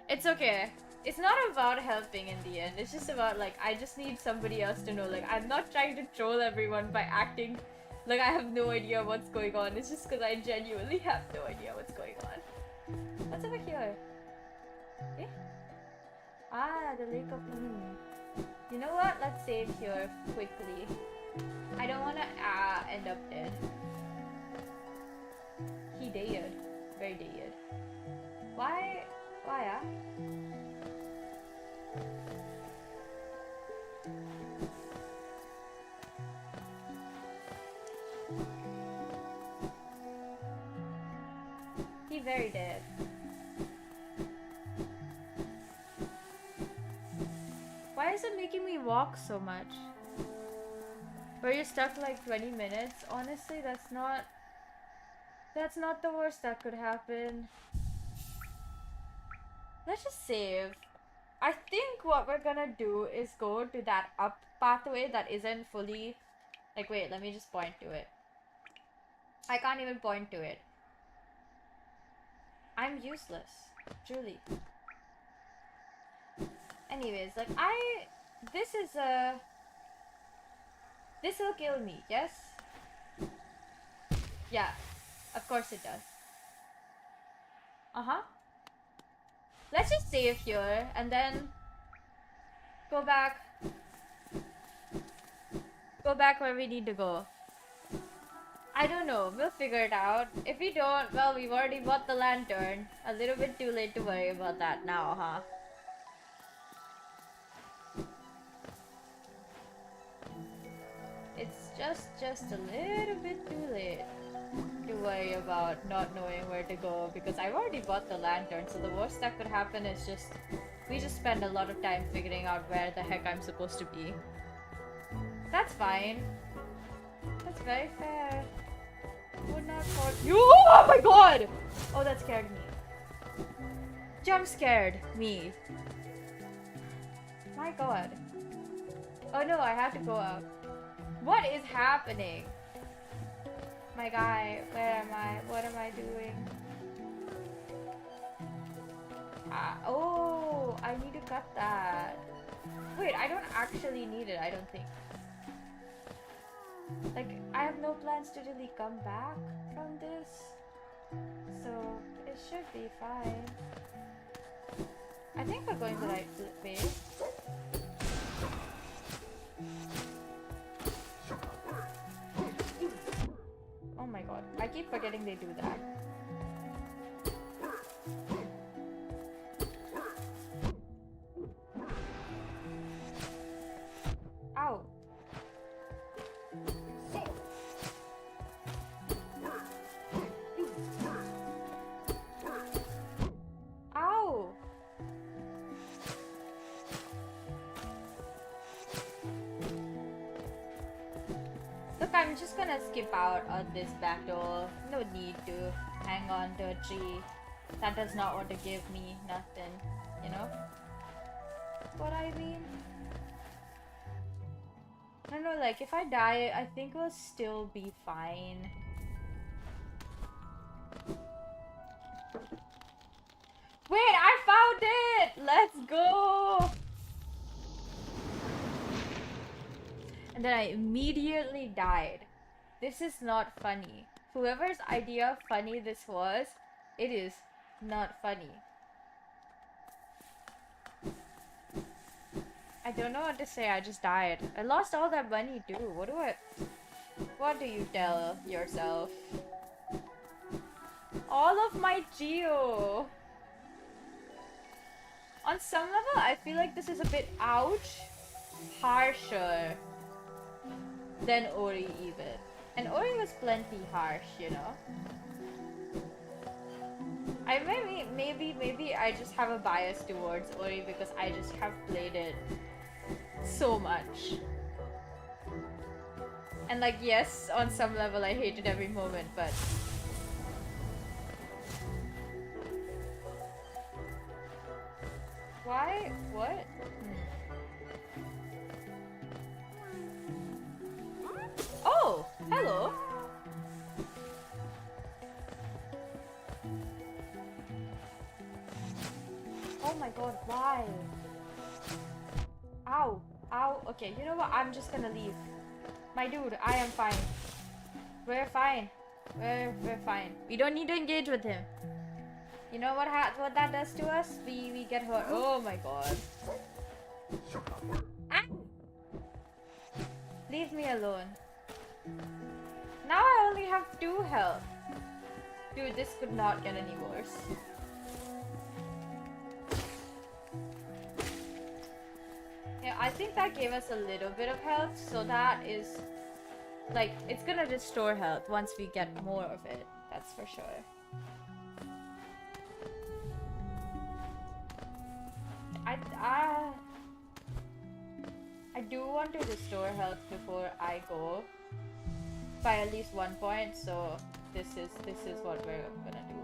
It's okay. It's not about helping in the end. It's just about like I just need somebody else to know. Like I'm not trying to troll everyone by acting like I have no idea what's going on. It's just because I genuinely have no idea what's going on. What's over here? Eh? Ah, the Lake of You know what? Let's save here quickly. I don't want to end up dead. He dead. Very dead. Why? Why, He very dead. Why is it making me walk so much? Were you stuck like 20 minutes? Honestly, that's not the worst that could happen. Let's just save. I think what we're gonna do is go to that up pathway that isn't fully... Like, wait, let me just point to it. I can't even point to it. I'm useless. Truly. Anyways, like, this is a... This will kill me, yes? Yeah, of course it does. Uh-huh. Let's just save here and then go back where we need to go. I don't know, we'll figure it out. If we don't, well, we've already bought the lantern. A little bit too late to worry about that now, huh? It's just a little bit too late to worry about not knowing where to go because I've already bought the lantern, so the worst that could happen is just we just spend a lot of time figuring out where the heck I'm supposed to be. That's fine. That's very fair. Would not hurt you. Oh my god! Oh, that scared me. Jump scared me. My god. Oh no, I have to go up. What is happening? My guy, where am I? What am I doing? Oh, I need to cut that. Wait, I don't actually need it, I don't think. Like, I have no plans to really come back from this. So, it should be fine. I think we're going the right way. Oh my god, I keep forgetting they do that. Ow. Ow. Look, I'm just gonna skip out on this back door. No need to hang on to a tree that does not want to give me nothing, you know? What I mean? I don't know, like, if I die, I think we'll still be fine. Wait, I found it! Let's go! And then I immediately died. This is not funny. Whoever's idea of funny this was, it is not funny. I don't know what to say, I just died. I lost all that money too. What do you tell yourself? All of my geo! On some level, I feel like this is a bit harsher than Ori even. And Ori was plenty harsh, you know? Maybe I just have a bias towards Ori because I just have played it so much. And like, yes, on some level I hated every moment, but why? What? Oh, hello. Oh my god, why? Ow. Ow. Okay, you know what? I'm just gonna leave. My dude, I am fine. We're fine. We're fine. We don't need to engage with him. You know what that does to us? We get hurt. Oh my god. Ah! Leave me alone. Now I only have 2 health. Dude, this could not get any worse. Yeah, I think that gave us a little bit of health, so that is like, it's gonna restore health once we get more of it. That's for sure. I do want to restore health before I go by at least 1 point, so this is what we're gonna do.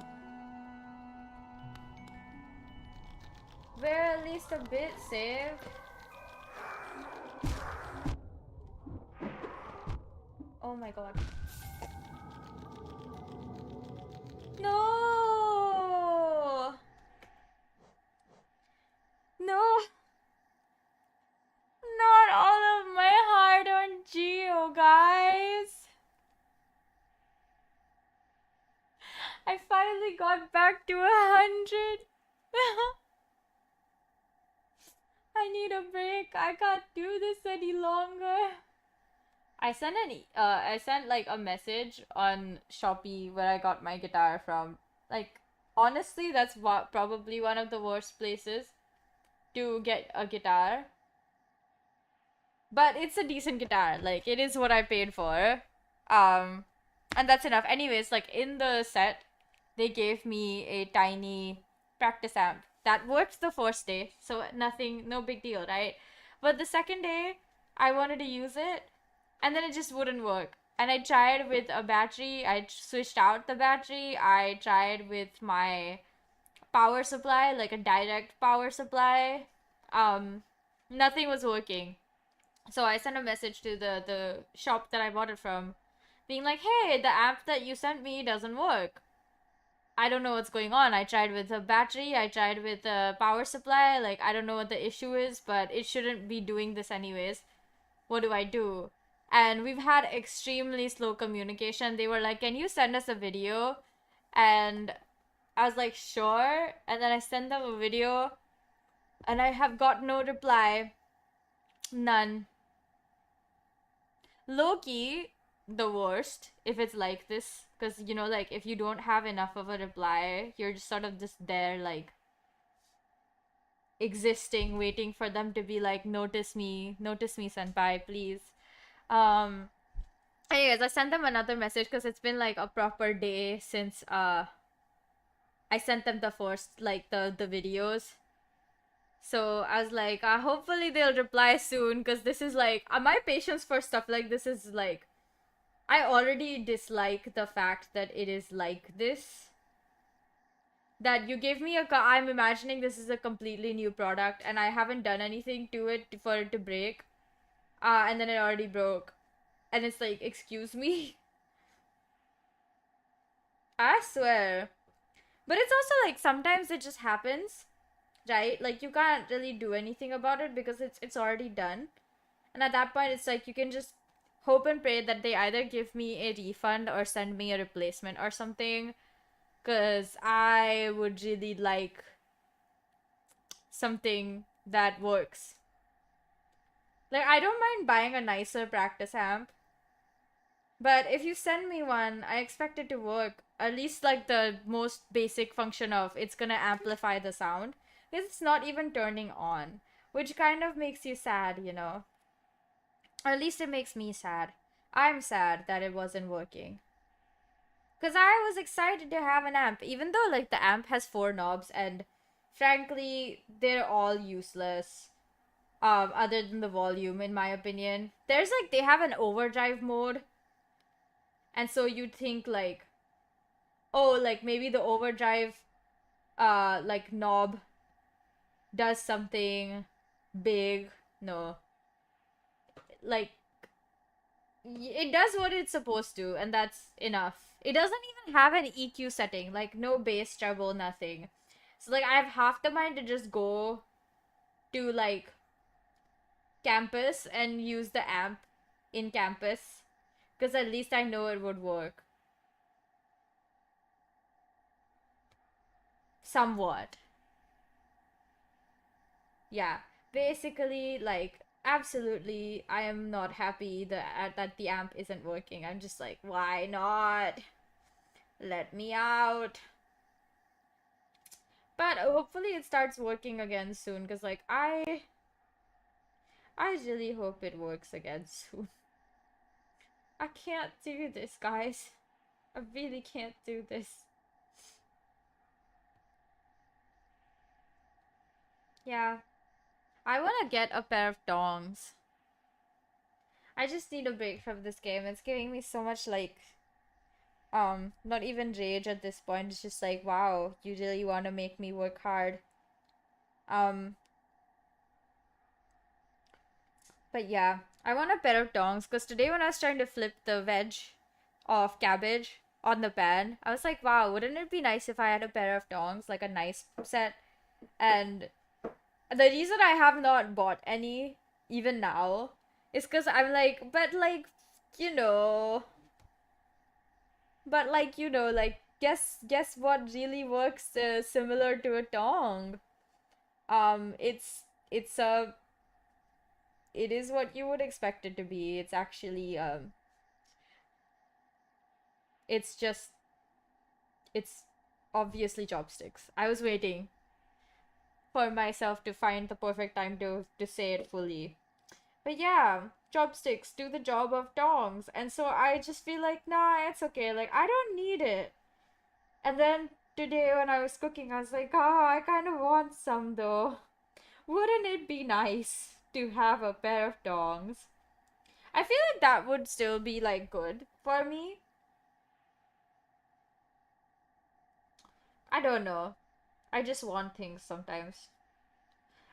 We're at least a bit saved. Oh my god. No! No! Not all of my hard-earned Geo, guys! I finally got back to 100! I need a break. I can't do this any longer. I sent like a message on Shopee where I got my guitar from. Like, honestly, that's probably one of the worst places to get a guitar. But it's a decent guitar. Like, it is what I paid for. And that's enough. Anyways, like, in the set, they gave me a tiny practice amp that worked the first day, so no big deal, right? But the second day, I wanted to use it, and then it just wouldn't work. And I tried with a battery. I switched out the battery. I tried with my power supply, like a direct power supply. Nothing was working. So I sent a message to the shop that I bought it from, being like, hey, the amp that you sent me doesn't work. I don't know what's going on. I tried with a battery. I tried with a power supply. Like, I don't know what the issue is, but it shouldn't be doing this anyways. What do I do? And we've had extremely slow communication. They were like, can you send us a video? And I was like, sure. And then I sent them a video, and I have got no reply. None. Low-key, the worst if it's like this, because, you know, like, if you don't have enough of a reply, you're just sort of just there, like, existing, waiting for them to be like, notice me, senpai, please. Anyways, I sent them another message because it's been like a proper day since I sent them the first, like, the videos. So I was like, hopefully they'll reply soon, because this is like, my patience for stuff like this is like, I already dislike the fact that it is like this. That you gave me I'm imagining this is a completely new product and I haven't done anything to it for it to break. And then it already broke. And it's like, excuse me? I swear. But it's also like, sometimes it just happens. Right? Like, you can't really do anything about it because it's already done. And at that point, it's like, you can just hope and pray that they either give me a refund or send me a replacement or something. Because I would really like something that works. Like, I don't mind buying a nicer practice amp. But if you send me one, I expect it to work. At least, like, the most basic function of it's gonna amplify the sound. Because it's not even turning on. Which kind of makes you sad, you know? Or at least it makes me sad. I'm sad that it wasn't working. Because I was excited to have an amp, even though like the amp has 4 knobs and frankly they're all useless. Other than the volume, in my opinion. There's like they have an overdrive mode, and so you'd think like, oh, like maybe the overdrive like knob does something big. No. Like it does what it's supposed to, and that's enough. It doesn't even have an EQ setting, like no bass, treble, nothing. So like I have half the mind to just go to like campus and use the amp in campus, because at least I know it would work. Somewhat. Yeah. Basically, like, absolutely, I am not happy that the amp isn't working. I'm just like, why not? Let me out. But hopefully it starts working again soon, because, like, I really hope it works again soon. I can't do this, guys. I really can't do this. Yeah. I want to get a pair of dongs. I just need a break from this game. It's giving me so much, like, not even rage at this point. It's just like, wow, you really want to make me work hard. Um, but yeah, I want a pair of dongs, because today when I was trying to flip the veg of cabbage on the pan, I was like, wow, wouldn't it be nice if I had a pair of dongs, like a nice set? And the reason I have not bought any, even now, is because I'm like, but like, you know, like, guess what really works similar to a tong? It's a it is what you would expect it to be. It's actually it's just it's obviously chopsticks. I was waiting for myself to find the perfect time to say it fully. But yeah, chopsticks do the job of tongs. And so I just feel like, nah, it's okay. Like, I don't need it. And then today when I was cooking, I was like, oh, I kind of want some though. Wouldn't it be nice to have a pair of tongs? I feel like that would still be like good for me. I don't know. I just want things sometimes.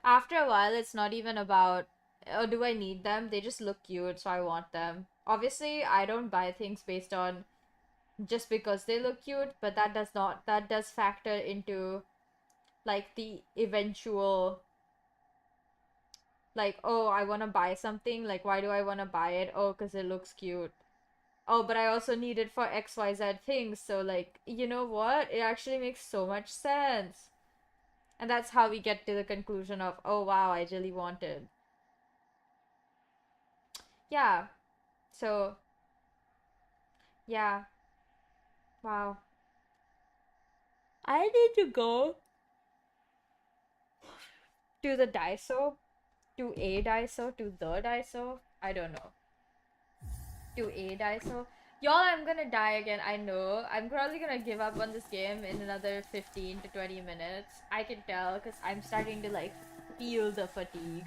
After a while, it's not even about, oh, do I need them? They just look cute, so I want them. Obviously, I don't buy things based on just because they look cute, but that does factor into like the eventual, like, oh, I want to buy something. Like, why do I want to buy it? Oh, because it looks cute. Oh, but I also need it for XYZ things. So, like, you know what? It actually makes so much sense. And that's how we get to the conclusion of, oh, wow, I really wanted. Yeah. So, yeah. Wow. I need to go to the Daiso, to a Daiso, to the Daiso. I don't know. To a Daiso. Y'all, I'm gonna die again. I know. I'm probably gonna give up on this game in another 15 to 20 minutes. I can tell, because I'm starting to like feel the fatigue.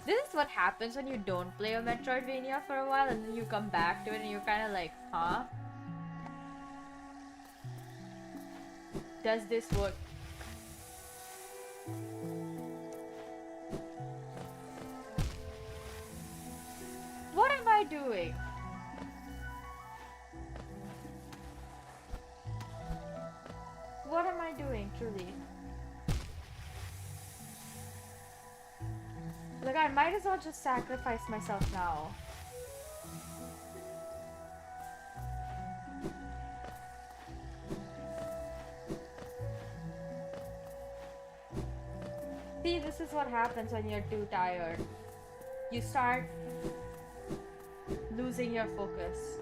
This is what happens when you don't play a Metroidvania for a while and then you come back to it and you're kind of like, huh? Does this work? What am I doing? What am I doing, truly? Like, I might as well just sacrifice myself now. See, this is what happens when you're too tired. You start losing your focus.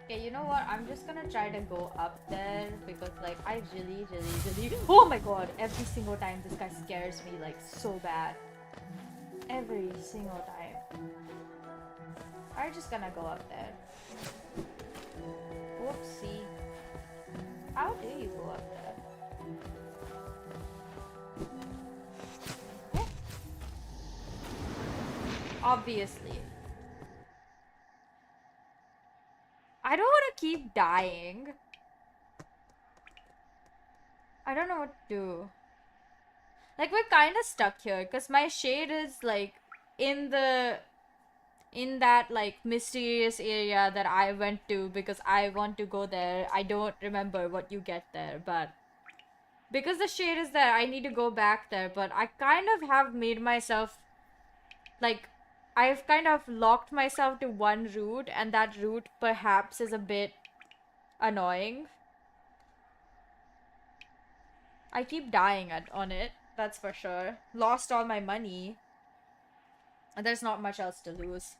Okay, you know what? I'm just gonna try to go up there because, like, I really... Oh my god! Every single time this guy scares me, like, so bad. Every single time. I'm just gonna go up there. Whoopsie. How do you go up there? Eh? Obviously. I don't want to keep dying. I don't know what to do. Like, we're kind of stuck here because my shade is like in that like mysterious area that I went to because I want to go there. I don't remember what you get there, but because the shade is there, I need to go back there. But I kind of have made myself like, I've kind of locked myself to one route, and that route perhaps is a bit annoying. I keep dying on it, that's for sure. Lost all my money. And there's not much else to lose.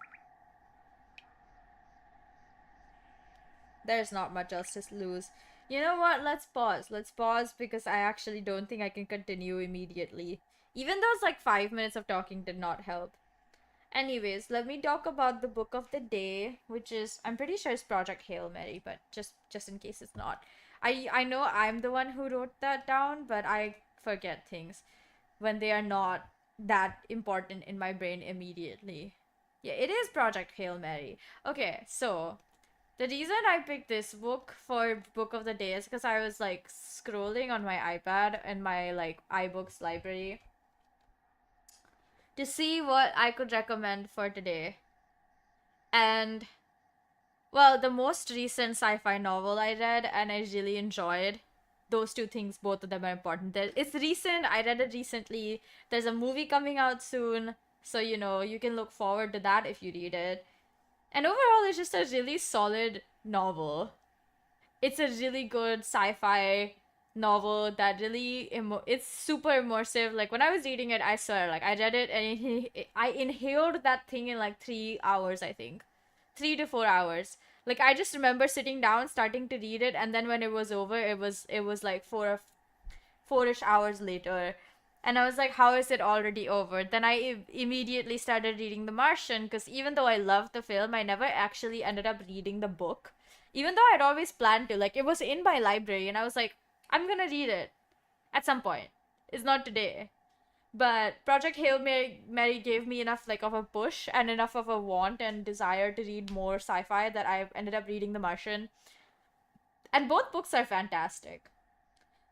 There's not much else to lose. You know what? Let's pause. Let's pause because I actually don't think I can continue immediately. Even those like 5 minutes of talking did not help. Anyways, let me talk about the book of the day, which is, I'm pretty sure it's Project Hail Mary, but just in case it's not. I know I'm the one who wrote that down, but I forget things when they are not that important in my brain immediately. Yeah, it is Project Hail Mary. Okay, so the reason I picked this book for book of the day is because I was like scrolling on my iPad and my like iBooks library to see what I could recommend for today. And, well, the most recent sci-fi novel I read and I really enjoyed, those two things, both of them are important. It's recent, I read it recently, there's a movie coming out soon, so you know, you can look forward to that if you read it. And overall, it's just a really solid novel. It's a really good sci-fi novel that really it's super immersive. Like when I was reading it, I swear, like I read it and I inhaled that thing in like 3 hours, I think 3 to 4 hours. Like I just remember sitting down starting to read it, and then when it was over, it was like 4ish hours later, and I was like, how is it already over? Then I immediately started reading The Martian, because even though I loved the film, I never actually ended up reading the book, even though I'd always planned to. Like, it was in my library, and I was like, I'm gonna read it at some point. It's not today. But Project Hail Mary gave me enough like of a push and enough of a want and desire to read more sci-fi that I ended up reading The Martian. And both books are fantastic.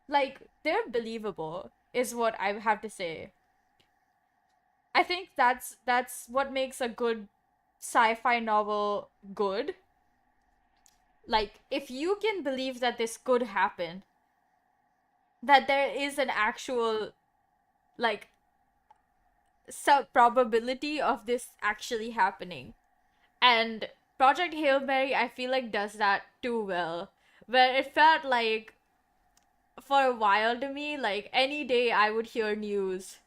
Like, they're believable, is what I have to say. I think that's what makes a good sci-fi novel good. Like, if you can believe that this could happen, that there is an actual, like, probability of this actually happening. And Project Hail Mary, I feel like, does that too well. Where it felt like, for a while to me, like, any day I would hear news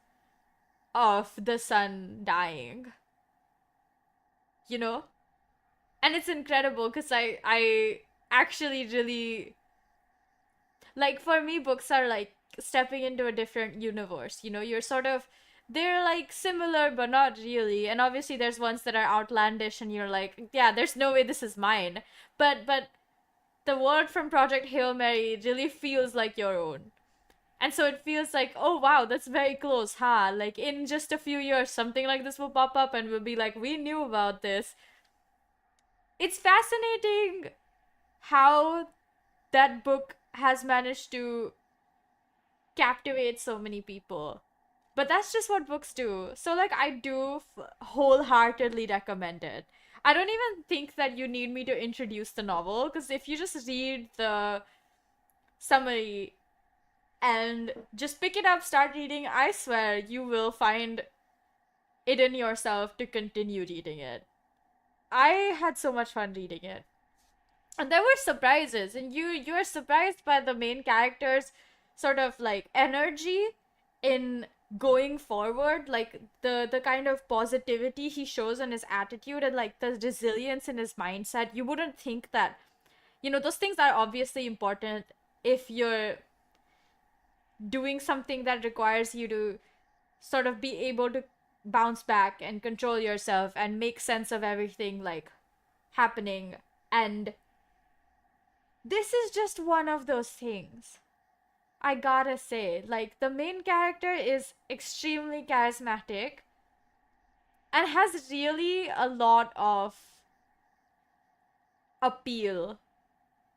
of the sun dying. You know? And it's incredible because I actually really, like, for me, books are like stepping into a different universe. You know, you're sort of, they're like similar but not really, and obviously there's ones that are outlandish and you're like, yeah, there's no way this is mine, but the world from Project Hail Mary really feels like your own. And so it feels like, oh wow, that's very close, huh? Like, in just a few years something like this will pop up and we'll be like, we knew about this. It's fascinating how that book has managed to captivate so many people. But that's just what books do. So, like, I do wholeheartedly recommend it. I don't even think that you need me to introduce the novel, because if you just read the summary and just pick it up, start reading, I swear you will find it in yourself to continue reading it. I had so much fun reading it. And there were surprises, and you are surprised by the main character's sort of like energy in going forward, like the kind of positivity he shows in his attitude and like the resilience in his mindset. You wouldn't think that, you know, those things are obviously important if you're doing something that requires you to sort of be able to bounce back and control yourself and make sense of everything like happening. And this is just one of those things. I gotta say, like, the main character is extremely charismatic and has really a lot of appeal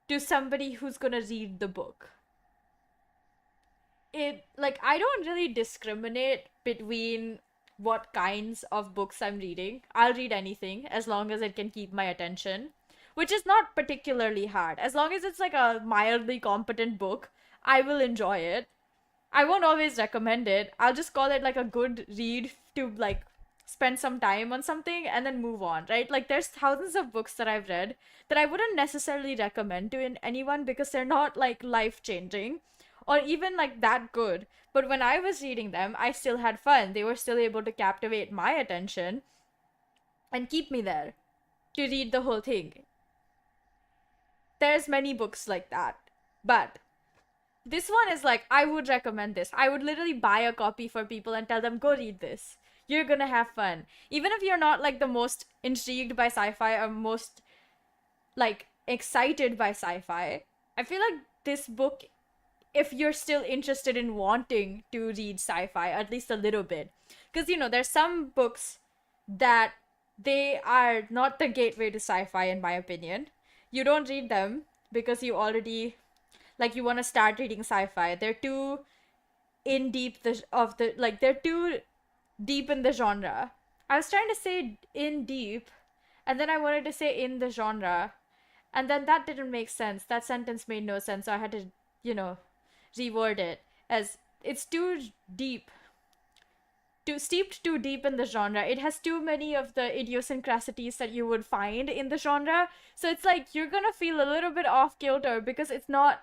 to somebody who's gonna read the book. It, like, I don't really discriminate between what kinds of books I'm reading. I'll read anything as long as it can keep my attention, which is not particularly hard. As long as it's like a mildly competent book, I will enjoy it. I won't always recommend it. I'll just call it like a good read to like spend some time on something and then move on, right? Like there's thousands of books that I've read that I wouldn't necessarily recommend to anyone because they're not like life-changing or even like that good. But when I was reading them, I still had fun. They were still able to captivate my attention and keep me there to read the whole thing. There's many books like that. But this one is like, I would recommend this. I would literally buy a copy for people and tell them, go read this. You're gonna have fun. Even if you're not like the most intrigued by sci-fi or most like excited by sci-fi, I feel like this book, if you're still interested in wanting to read sci-fi, at least a little bit. Because, you know, there's some books that they are not the gateway to sci-fi, in my opinion. You don't read them because you already, like, you want to start reading sci-fi. They're too in deep they're too deep in the genre. I was trying to say in deep, and then I wanted to say in the genre, and then that didn't make sense. That sentence made no sense, so I had to, you know, reword it as it's too deep, too steeped too deep in the genre. It has too many of the idiosyncrasies that you would find in the genre, so it's like you're gonna feel a little bit off kilter because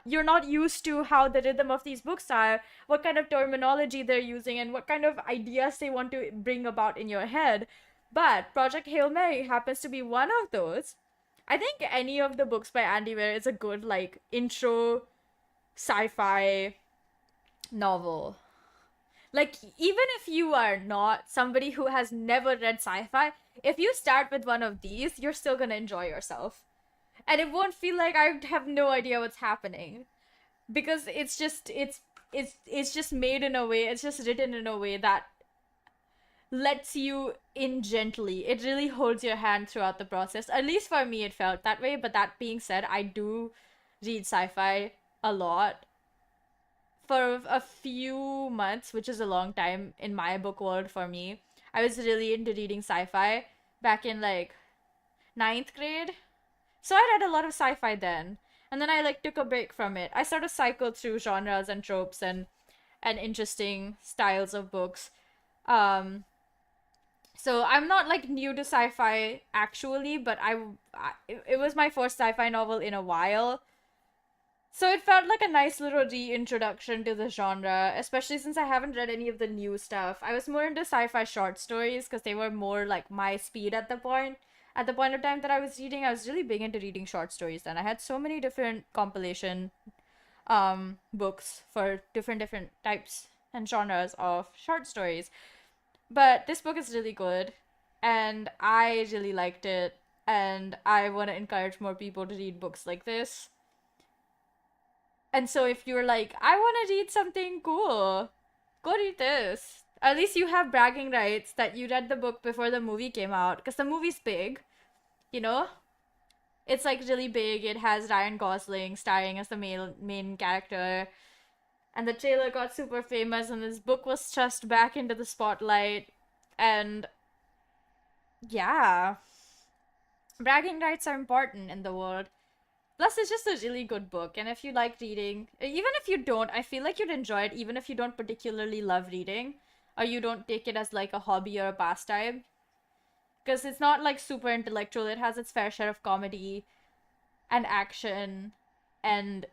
you're not used to how the rhythm of these books are, what kind of terminology they're using, and what kind of ideas they want to bring about in your head. But Project Hail Mary happens to be one of those. I think any of the books by Andy Weir is a good like intro sci-fi novel. Like, even if you are not somebody who has never read sci-fi, if you start with one of these, you're still gonna enjoy yourself. And it won't feel like I have no idea what's happening. Because it's just made in a way, it's just written in a way that lets you in gently. It really holds your hand throughout the process. At least for me it felt that way, but that being said, I do read sci-fi a lot. For a few months, which is a long time in my book world for me, I was really into reading sci-fi back in like 9th grade. So I read a lot of sci-fi then. And then I like took a break from it. I sort of cycled through genres and tropes and interesting styles of books. So I'm not like new to sci-fi actually, but it was my first sci-fi novel in a while. So it felt like a nice little reintroduction to the genre, especially since I haven't read any of the new stuff. I was more into sci-fi short stories because they were more like my speed at the point. At the point of time that I was reading, I was really big into reading short stories then. I had so many different compilation books for different types and genres of short stories. But this book is really good and I really liked it, and I want to encourage more people to read books like this. And so if you're like, I want to read something cool, go read this. At least you have bragging rights that you read the book before the movie came out, because the movie's big, you know? It's like really big. It has Ryan Gosling starring as the main character. And the trailer got super famous, and this book was thrust back into the spotlight. And yeah, bragging rights are important in the world. Plus, it's just a really good book, and if you like reading, even if you don't, I feel like you'd enjoy it, even if you don't particularly love reading, or you don't take it as like a hobby or a pastime. Because it's not like super intellectual, it has its fair share of comedy and action, and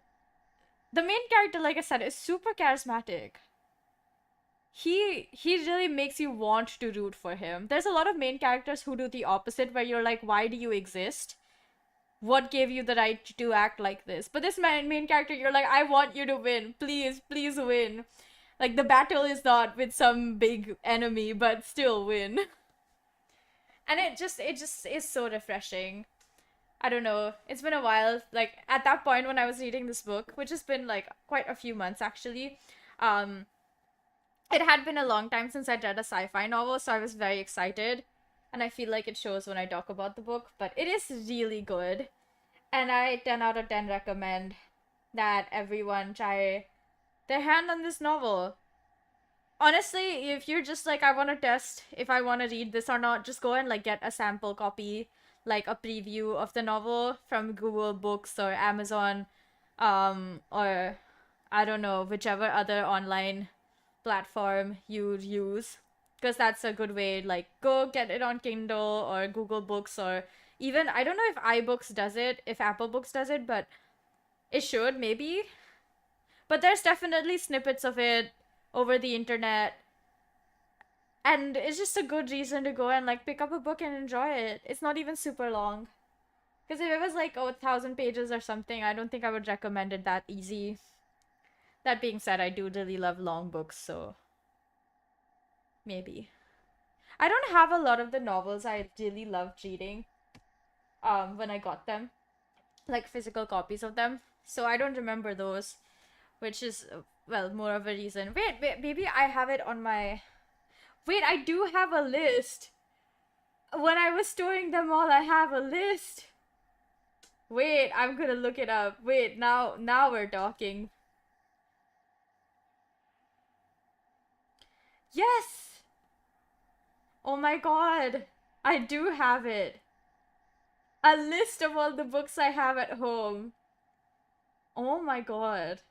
the main character, like I said, is super charismatic. He really makes you want to root for him. There's a lot of main characters who do the opposite, where you're like, why do you exist? What gave you the right to act like this? But this main character, you're like, I want you to win. Please win. Like, the battle is not with some big enemy, but still win. And it just is so refreshing. I don't know. It's been a while. Like at that point when I was reading this book, which has been like quite a few months actually, um, it had been a long time since I'd read a sci-fi novel, so I was very excited. And I feel like it shows when I talk about the book, but it is really good. And I 10 out of 10 recommend that everyone try their hand on this novel. Honestly, if you're just like, I want to test if I want to read this or not, just go and like get a sample copy, like a preview of the novel from Google Books or Amazon, or I don't know, whichever other online platform you use, because that's a good way. Like, go get it on Kindle or Google Books, or even, I don't know if iBooks does it, if Apple Books does it, but it should maybe. But there's definitely snippets of it over the internet, and it's just a good reason to go and like pick up a book and enjoy it. It's not even super long, because if it was like 1,000 pages or something, I don't think I would recommend it that easy. That being said, I do really love long books, so maybe. I don't have a lot of the novels I really loved reading when I got them, like physical copies of them. So I don't remember those, which is well, more of a reason. Wait, maybe I have it on my. Wait, I do have a list. When I was storing them all, I have a list. Wait, I'm gonna look it up. Wait, now we're talking. Yes! Oh my god. I do have it. A list of all the books I have at home. Oh my god.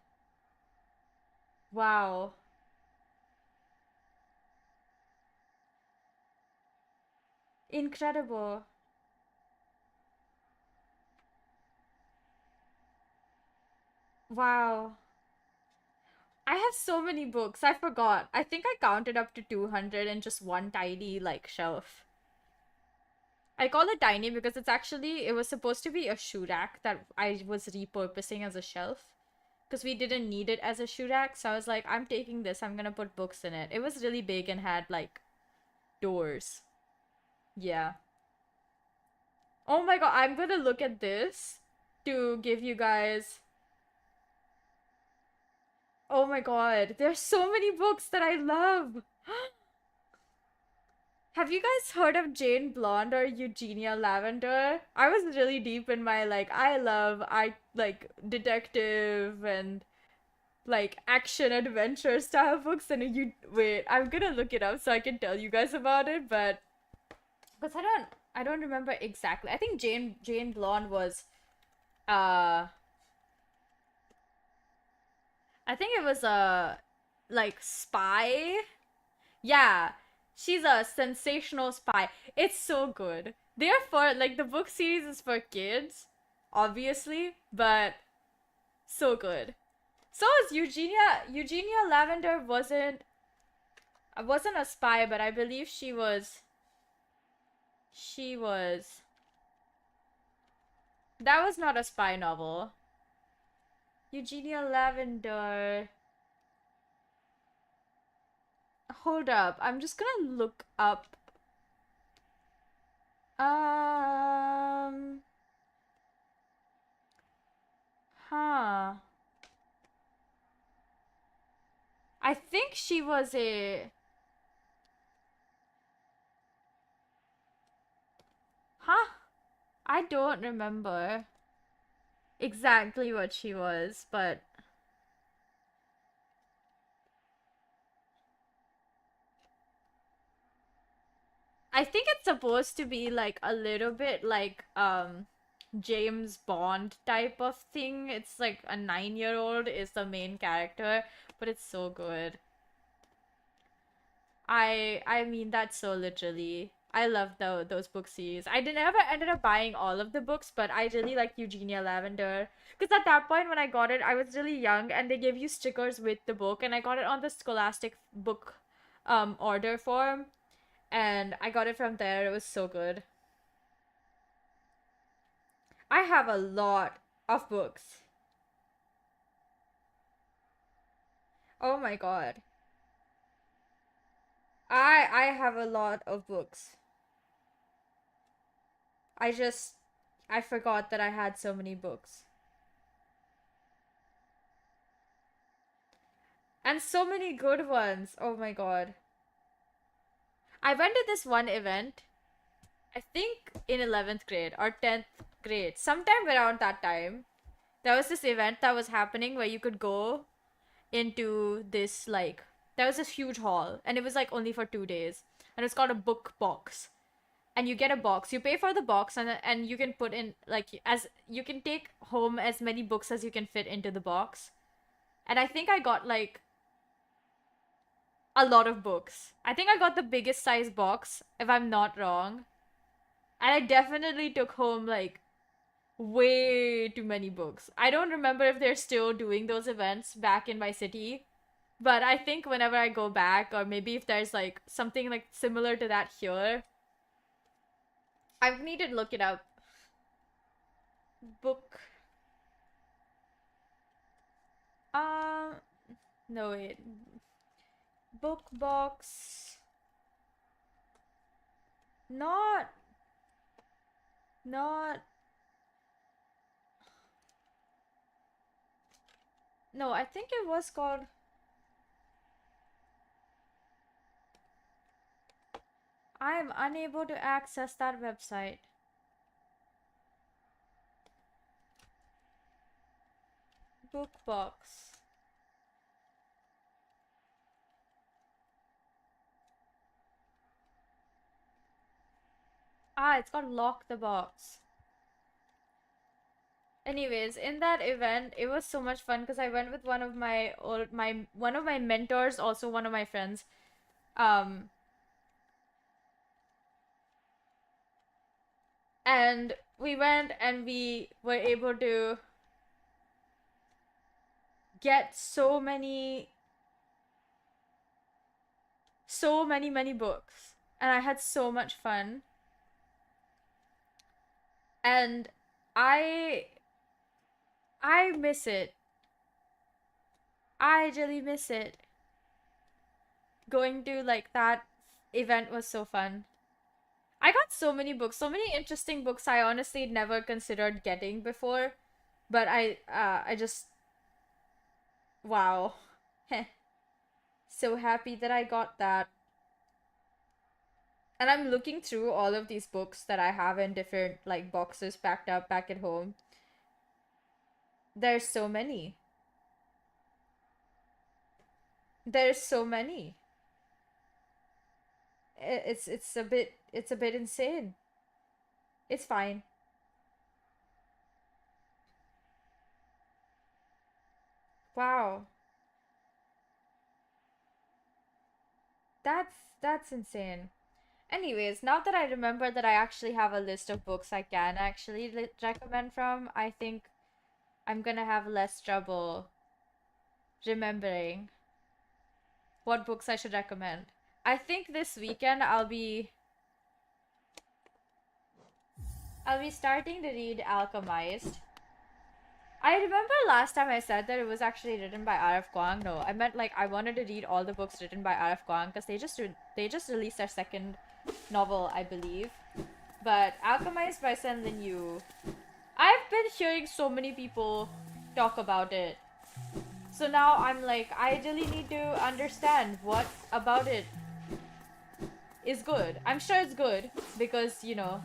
Wow. Incredible. Wow. I have so many books. I forgot. I think I counted up to 200 in just one tiny, like, shelf. I call it tiny because it was supposed to be a shoe rack that I was repurposing as a shelf. Because we didn't need it as a shoe rack. So I was like, I'm taking this. I'm gonna put books in it. It was really big and had, like, doors. Yeah. Oh my god, I'm gonna look at this to give you guys. Oh my god, there's so many books that I love. Have you guys heard of Jane Blonde or Eugenia Lavender? I was really deep in my like I like detective and like action adventure style books, and you wait, I'm gonna look it up so I can tell you guys about it, but because I don't remember exactly. I think Jane Blonde was uh I think it was a like spy. Yeah, she's a sensational spy. It's so good. They're for like the book series is for kids, obviously, but so good. So is Eugenia. Eugenia Lavender wasn't a spy, but I believe she was. She was. That was not a spy novel. Eugenia Lavender. Hold up. I'm just gonna look up. Um. Huh. I think she was a. Huh? I don't remember exactly what she was, but I think it's supposed to be like a little bit like James Bond type of thing. It's like a 9-year-old is the main character, but it's so good. I mean that so literally. I love those book series. I did never ended up buying all of the books, but I really like Eugenia Lavender. Because at that point when I got it, I was really young and they gave you stickers with the book, and I got it on the Scholastic book order form, and I got it from there. It was so good. I have a lot of books. Oh my god. I have a lot of books. I just I forgot that I had so many books. And so many good ones. Oh my god. I went to this one event, I think in 11th grade or 10th grade, sometime around that time. There was this event that was happening where you could go into this, like, there was this huge hall, and it was like only for 2 days. And it's called a book box. And you get a box. You pay for the box, and you can put in, like, as you can take home as many books as you can fit into the box. And I think I got like a lot of books. I think I got the biggest size box, if I'm not wrong. And I definitely took home like way too many books. I don't remember if they're still doing those events back in my city, but I think whenever I go back, or maybe if there's like something like similar to that here, I need to look it up. Book. No wait. Book box. Not. No, I think it was called. I am unable to access that website. Book box. Ah, it's called Lock the Box. Anyways, in that event, it was so much fun because I went with one of my mentors, also one of my friends. And we went and we were able to get many books, and I had so much fun. And I miss it. I really miss it. Going to like that event was so fun. I got so many books, so many interesting books I honestly never considered getting before, but I just, wow. So happy that I got that. And I'm looking through all of these books that I have in different like boxes packed up back at home. There's so many. There's so many. It's a bit insane. It's fine. Wow. That's insane. Anyways, now that I remember that I actually have a list of books I can actually recommend from, I think I'm gonna have less trouble remembering what books I should recommend. I think this weekend I'll be starting to read Alchemized. I remember last time I said that it was actually written by R.F. Kuang. No, I meant like I wanted to read all the books written by R.F. Kuang because they just released their second novel, I believe. But Alchemized by Sen Lin Yu, I've been hearing so many people talk about it. So now I'm like, I really need to understand what about it is good. I'm sure it's good because, you know,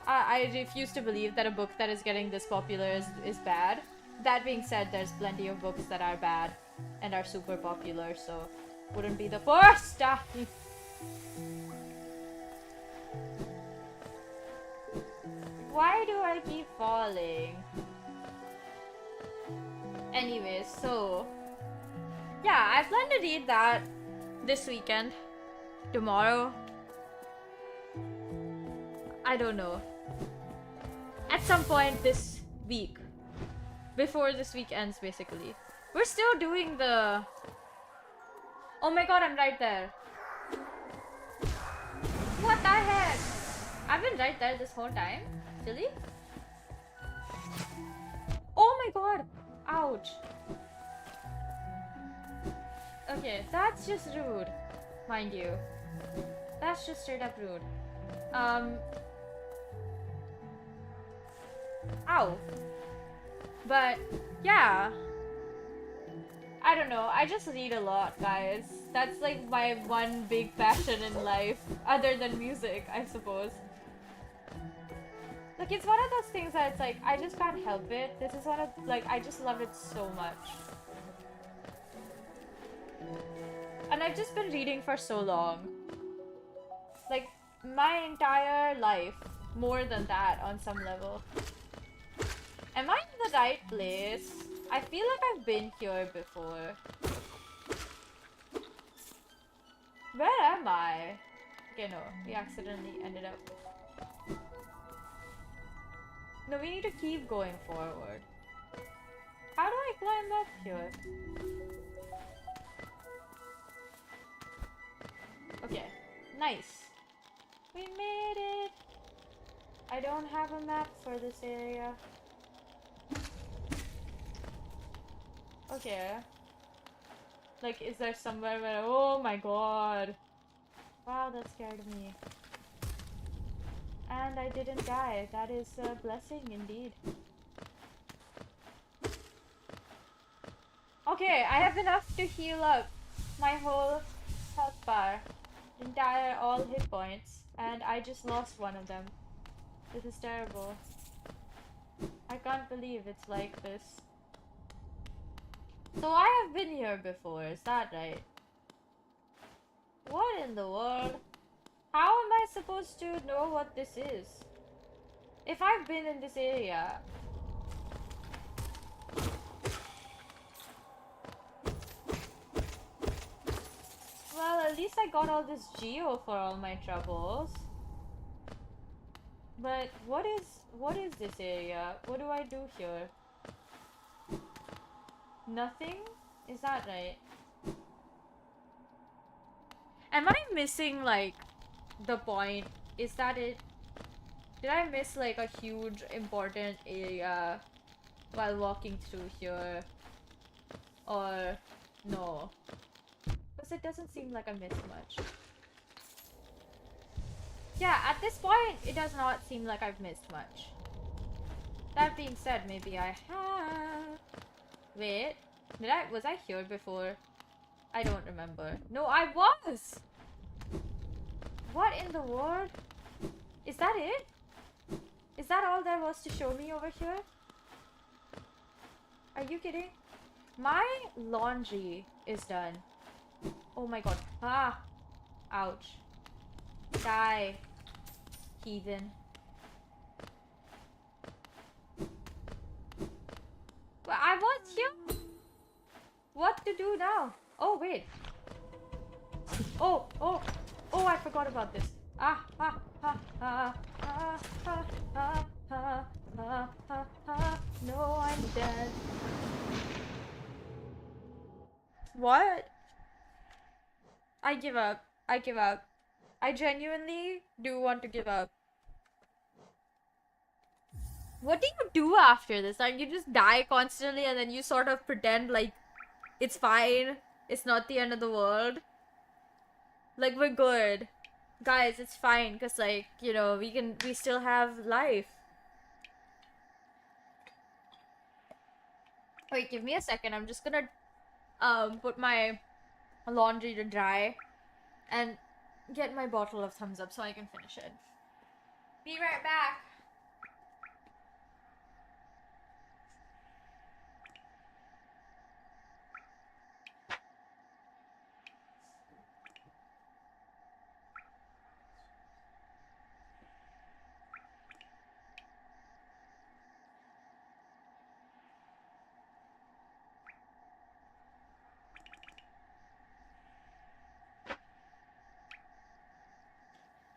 I refuse to believe that a book that is getting this popular is bad. That being said, there's plenty of books that are bad and are super popular, so wouldn't be the first time. Why do I keep falling? Anyways, so yeah, I plan to read that this weekend. Tomorrow. I don't know. At some point this week. Before this week ends, basically. We're still doing the... Oh my god, I'm right there. What the heck? I've been right there this whole time? Really? Oh my god! Ouch. Okay, that's just rude. Mind you. That's just straight up rude. Ow. But, yeah. I don't know. I just read a lot, guys. That's like my one big passion in life, other than music, I suppose. Like, it's one of those things that it's like, I just can't help it. This is one of, like, I just love it so much. And I've just been reading for so long. Like, my entire life. More than that, on some level. Am I in the right place? I feel like I've been here before. Where am I? Okay, no. We accidentally ended up... No, we need to keep going forward. How do I climb up here? Okay. Nice. We made it! I don't have a map for this area. Okay. Like, is there somewhere where... Oh my god. Wow, that scared me. And I didn't die. That is a blessing indeed. Okay, I have enough to heal up my whole health bar. Entire all hit points. And I just lost one of them. This is terrible. I can't believe it's like this. So I have been here before, is that right? What in the world? How am I supposed to know what this is? If I've been in this area... Well, at least I got all this geo for all my troubles. But what is this area? What do I do here? Nothing? Is that right? Am I missing, like, the point? Is that it? Did I miss, like, a huge important area while walking through here? Or no? Because it doesn't seem like I missed much. Yeah, at this point, it does not seem like I've missed much. That being said, maybe I have... Wait, was I here before? I don't remember. No, I was! What in the world? Is that it? Is that all there was to show me over here? Are you kidding? My laundry is done. Oh my god. Ah! Ouch. Die. Heathen. Well, I was here? What to do now? Oh, wait. Oh, I forgot about this. Ah, ah, ah, ah, ah, ah, ah, ah, ah, ah, ah. No, I'm dead. What? I give up. I give up. I genuinely do want to give up. What do you do after this? Like, you just die constantly and then you sort of pretend like it's fine. It's not the end of the world. Like, we're good. Guys, it's fine, because, like, you know, we still have life. Wait, give me a second. I'm just gonna, put my laundry to dry and get my bottle of Thumbs Up so I can finish it. Be right back.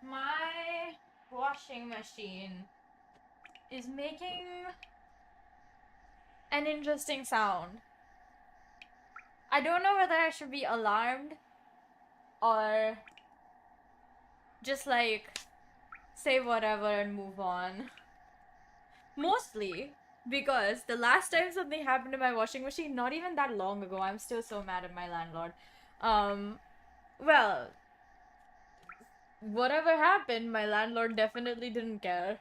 My washing machine is making an interesting sound. I don't know whether I should be alarmed or just like say whatever and move on. Mostly because the last time something happened to my washing machine, not even that long ago, I'm still so mad at my landlord. Well, whatever happened, my landlord definitely didn't care.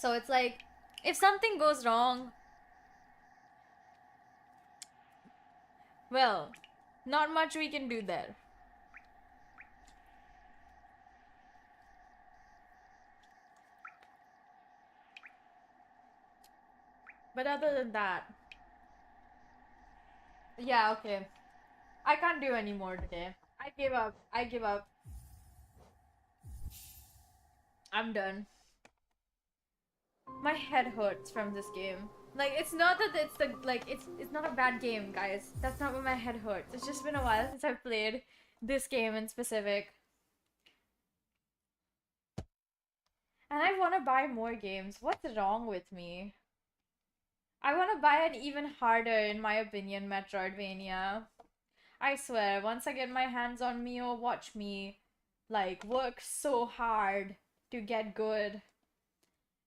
So it's like, if something goes wrong, well, not much we can do there. But other than that, yeah, okay. I can't do any more today. I give up. I give up. I'm done. My head hurts from this game. Like, it's not that it's the like it's not a bad game, guys. That's not why my head hurts. It's just been a while since I've played this game in specific. And I want to buy more games. What's wrong with me? I want to buy an even harder, in my opinion, Metroidvania. I swear, once I get my hands on me or watch me, like, work so hard to get good.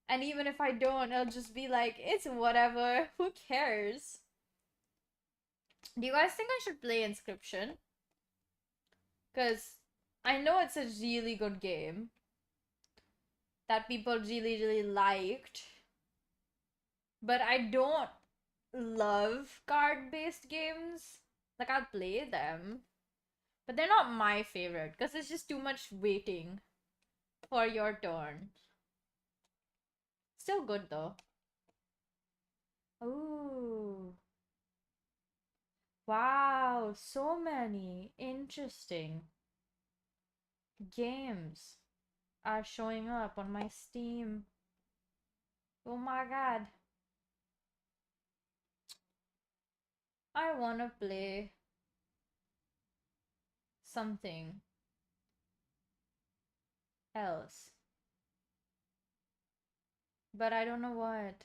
And even if I don't, it'll just be like, it's whatever. Who cares? Do you guys think I should play Inscription? Because I know it's a really good game that people really, really liked. But I don't love card-based games. Like, I'll play them. But they're not my favorite because it's just too much waiting for your turn. Still good though. Ooh. Wow, so many interesting games are showing up on my Steam. Oh my god. I wanna play something else. But I don't know what.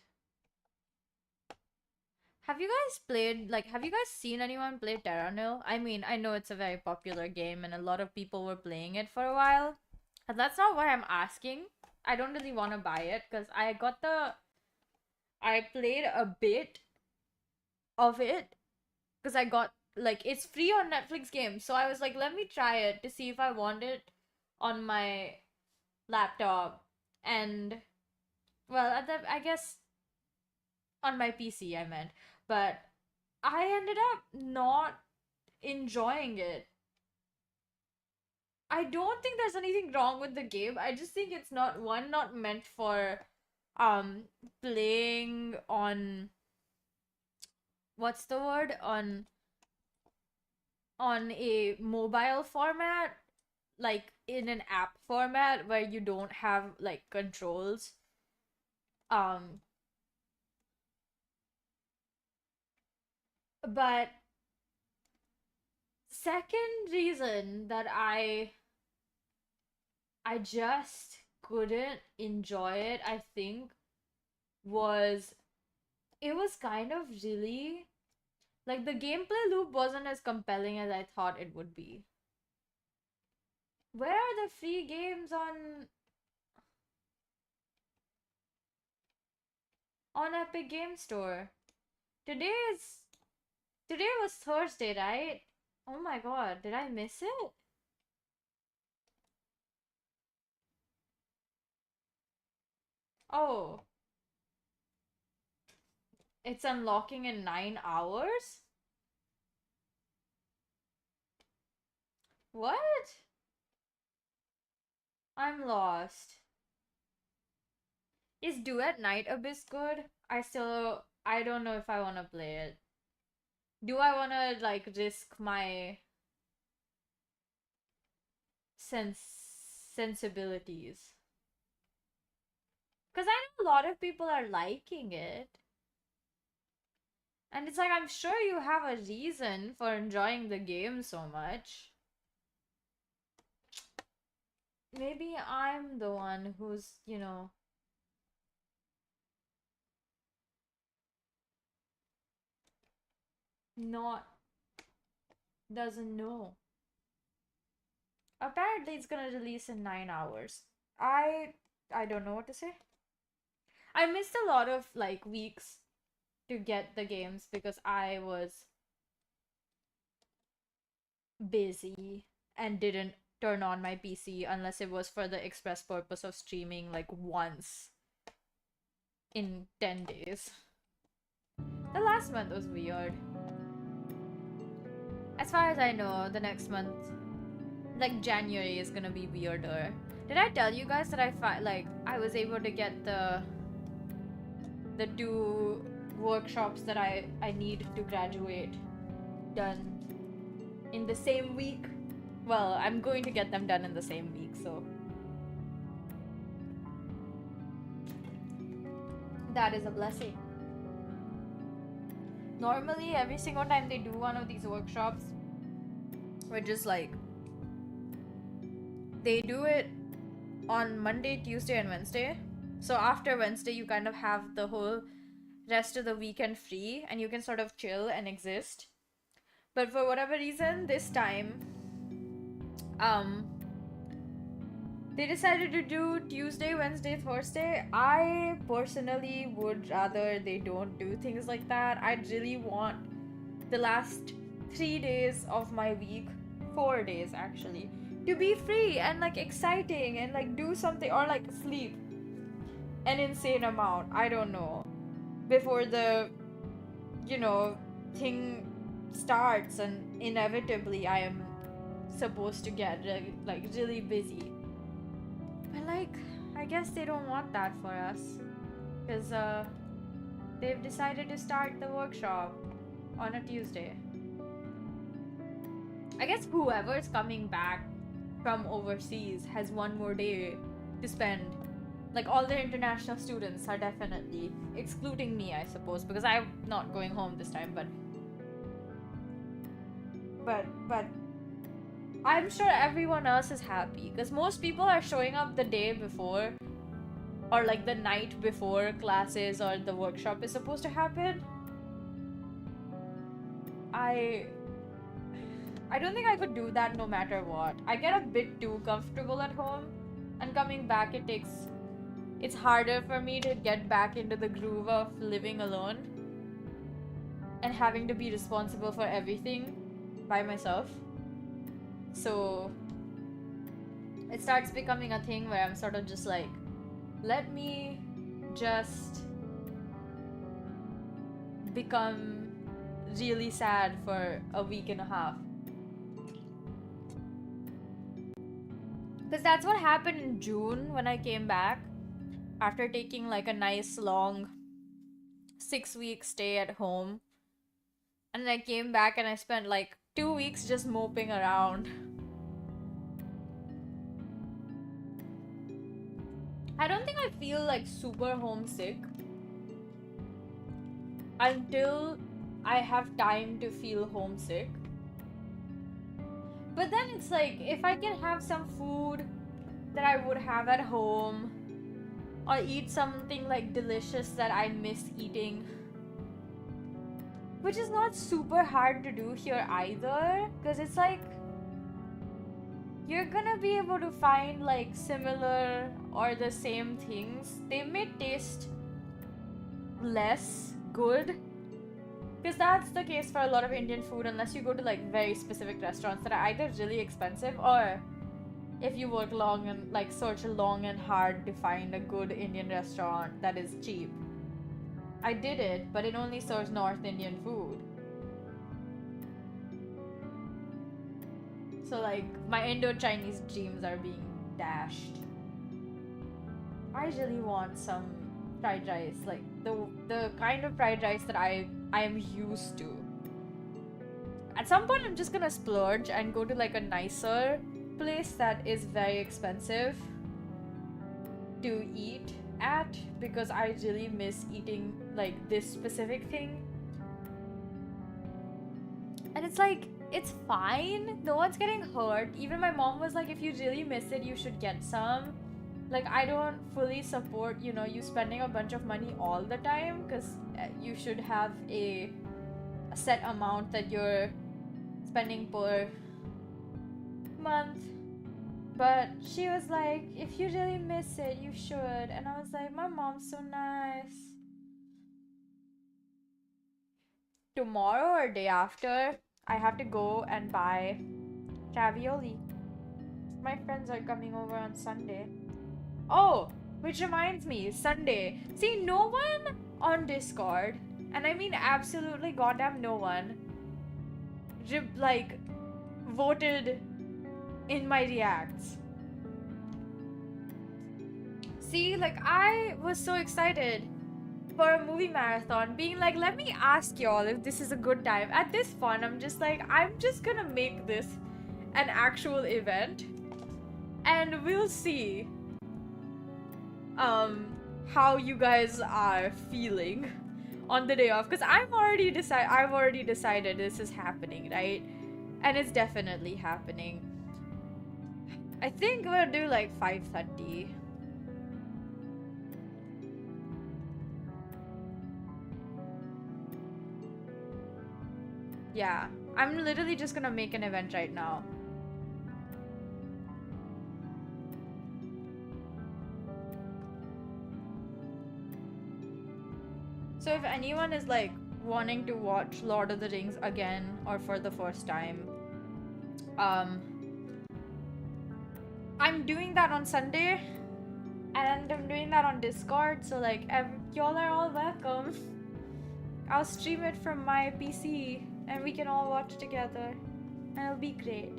Have you guys played, like, have you guys seen anyone play Terranil? I mean, I know it's a very popular game and a lot of people were playing it for a while. And that's not why I'm asking. I don't really want to buy it because I played a bit of it because I got, like, it's free on Netflix Games. So I was like, let me try it to see if I want it on my laptop. And, well, I guess on my PC, I meant. But I ended up not enjoying it. I don't think there's anything wrong with the game. I just think it's not meant for playing on, what's the word, on a mobile format, like in an app format where you don't have like controls. Um but second reason that I just couldn't enjoy it, I think, was it was kind of really, like, the gameplay loop wasn't as compelling as I thought it would be. Where are the free games on Epic Game Store? Today is Today was Thursday, right? Oh my god, did I miss it? Oh, it's unlocking in 9 hours? What? I'm lost. Is Duet Night Abyss good? I don't know if I want to play it. Do I want to, like, risk my sensibilities? Because I know a lot of people are liking it. And it's like, I'm sure you have a reason for enjoying the game so much. Maybe I'm the one who's, not doesn't know. Apparently it's gonna release in 9 hours. I don't know what to say. I missed a lot of, like, weeks to get the games because I was busy and didn't turn on my PC unless it was for the express purpose of streaming, like, once in 10 days. The last month was weird. As far as I know, the next month, like January, is gonna be weirder. Did I tell you guys that I was able to get the 2 workshops that I need to graduate done in the same week? Well, I'm going to get them done in the same week, so that is a blessing. Normally, every single time they do one of these workshops, we're just like, they do it on Monday, Tuesday, and Wednesday. So after Wednesday, you kind of have the whole rest of the weekend free, and you can sort of chill and exist. But for whatever reason, this time, they decided to do Tuesday, Wednesday, Thursday. I personally would rather they don't do things like that. I really want the last 3 days of my week, 4 days actually, to be free and like exciting and like do something, or like sleep an insane amount, I don't know, before the, you know, thing starts and inevitably I am supposed to get like really busy. But like, I guess they don't want that for us, because they've decided to start the workshop on a Tuesday. I guess whoever's coming back from overseas has 1 more day to spend. Like, all the international students are definitely, excluding me, I suppose, because I'm not going home this time, but I'm sure everyone else is happy, because most people are showing up the day before, or like the night before classes or the workshop is supposed to happen. I don't think I could do that no matter what. I get a bit too comfortable at home, and coming back, it's harder for me to get back into the groove of living alone and having to be responsible for everything by myself. So it starts becoming a thing where I'm sort of just like, let me just become really sad for a week and a half. Because that's what happened in June when I came back after taking like a nice long 6-week stay at home. And then I came back and I spent like 2 weeks just moping around. I don't think I feel like super homesick until I have time to feel homesick. But then it's like, if I can have some food that I would have at home, or eat something like delicious that I miss eating, which is not super hard to do here either, because it's like, you're gonna be able to find like similar or the same things. They may taste less good, because that's the case for a lot of Indian food, unless you go to like very specific restaurants that are either really expensive, or if you work long and like search long and hard to find a good Indian restaurant that is cheap. I did it, but it only serves North Indian food. So like, my Indo-Chinese dreams are being dashed. I really want some fried rice, like the kind of fried rice that I am used to. At some point, I'm just gonna splurge and go to like a nicer place that is very expensive to eat at, because I really miss eating like this specific thing. And it's like, it's fine, no one's getting hurt. Even my mom was like, if you really miss it, you should get some. Like, I don't fully support, you know, you spending a bunch of money all the time, because you should have a set amount that you're spending per month. But she was like, if you really miss it, you should. And I was like, my mom's so nice. Tomorrow or day after, I have to go and buy ravioli. My friends are coming over on Sunday. Oh, Which reminds me, Sunday. See, no one on Discord, and I mean absolutely goddamn no one, like, voted in my reacts. See, like, I was so excited for a movie marathon, being like, let me ask y'all if this is a good time. At this point, I'm just like, I'm just gonna make this an actual event, and we'll see how you guys are feeling on the day off, because I've already decided this is happening, right? And it's definitely happening. I think we'll do like 5:30. Yeah, I'm literally just gonna make an event right now. So if anyone is like wanting to watch Lord of the Rings again or for the first time, I'm doing that on Sunday, and I'm doing that on Discord, so like y'all are all welcome. I'll stream it from my PC and we can all watch together and it'll be great.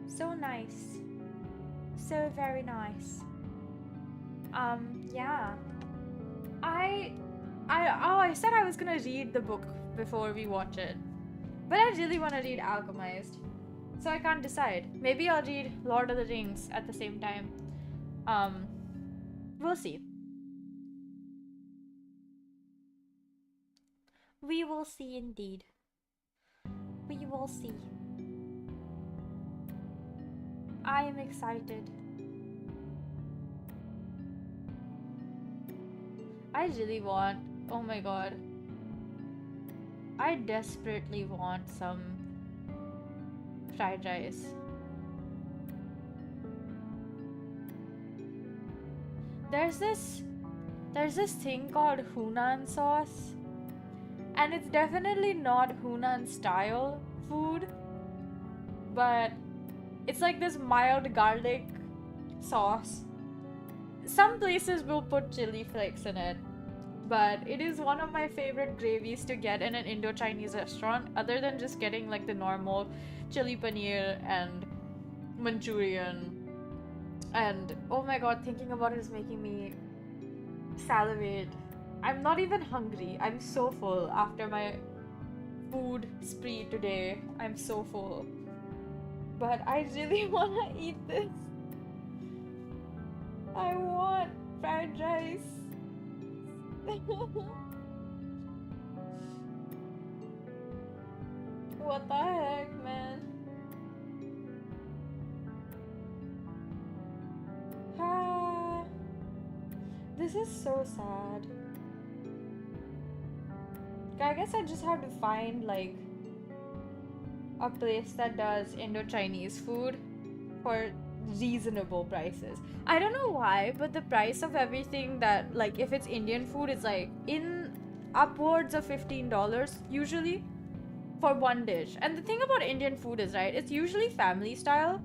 So nice. So very nice. Yeah. I said I was gonna read the book before we watch it, but I really want to read Alchemized, so I can't decide. Maybe I'll read Lord of the Rings at the same time. We'll see. We will see indeed. We will see. I am excited. I really want, oh my god, I desperately want some fried rice. There's this thing called Hunan sauce, and it's definitely not Hunan style food, but it's like this mild garlic sauce. Some places will put chili flakes in it, but it is one of my favorite gravies to get in an Indo-Chinese restaurant, other than just getting like the normal chili paneer and Manchurian. And oh my god, thinking about it is making me salivate. I'm not even hungry. I'm so full after my food spree today. I'm so full. But I really want to eat this. I want fried rice. What the heck, man? Ah, this is so sad. I guess I just have to find like a place that does Indo-Chinese food for reasonable prices. I don't know why, but the price of everything that, like, if it's Indian food is like in upwards of $15 usually for one dish. And the thing about Indian food is, right, it's usually family style.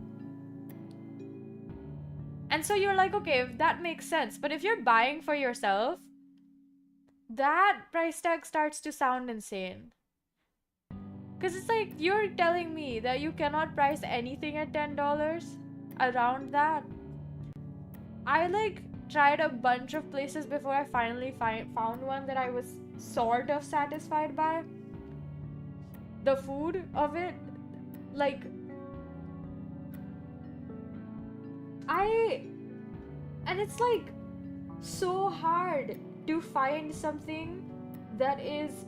And so you're like, okay, that makes sense. But if you're buying for yourself, that price tag starts to sound insane. Because it's like, you're telling me that you cannot price anything at $10 around that. I like tried a bunch of places before I finally found one that I was sort of satisfied by. The food of it, like, and it's like so hard to find something that is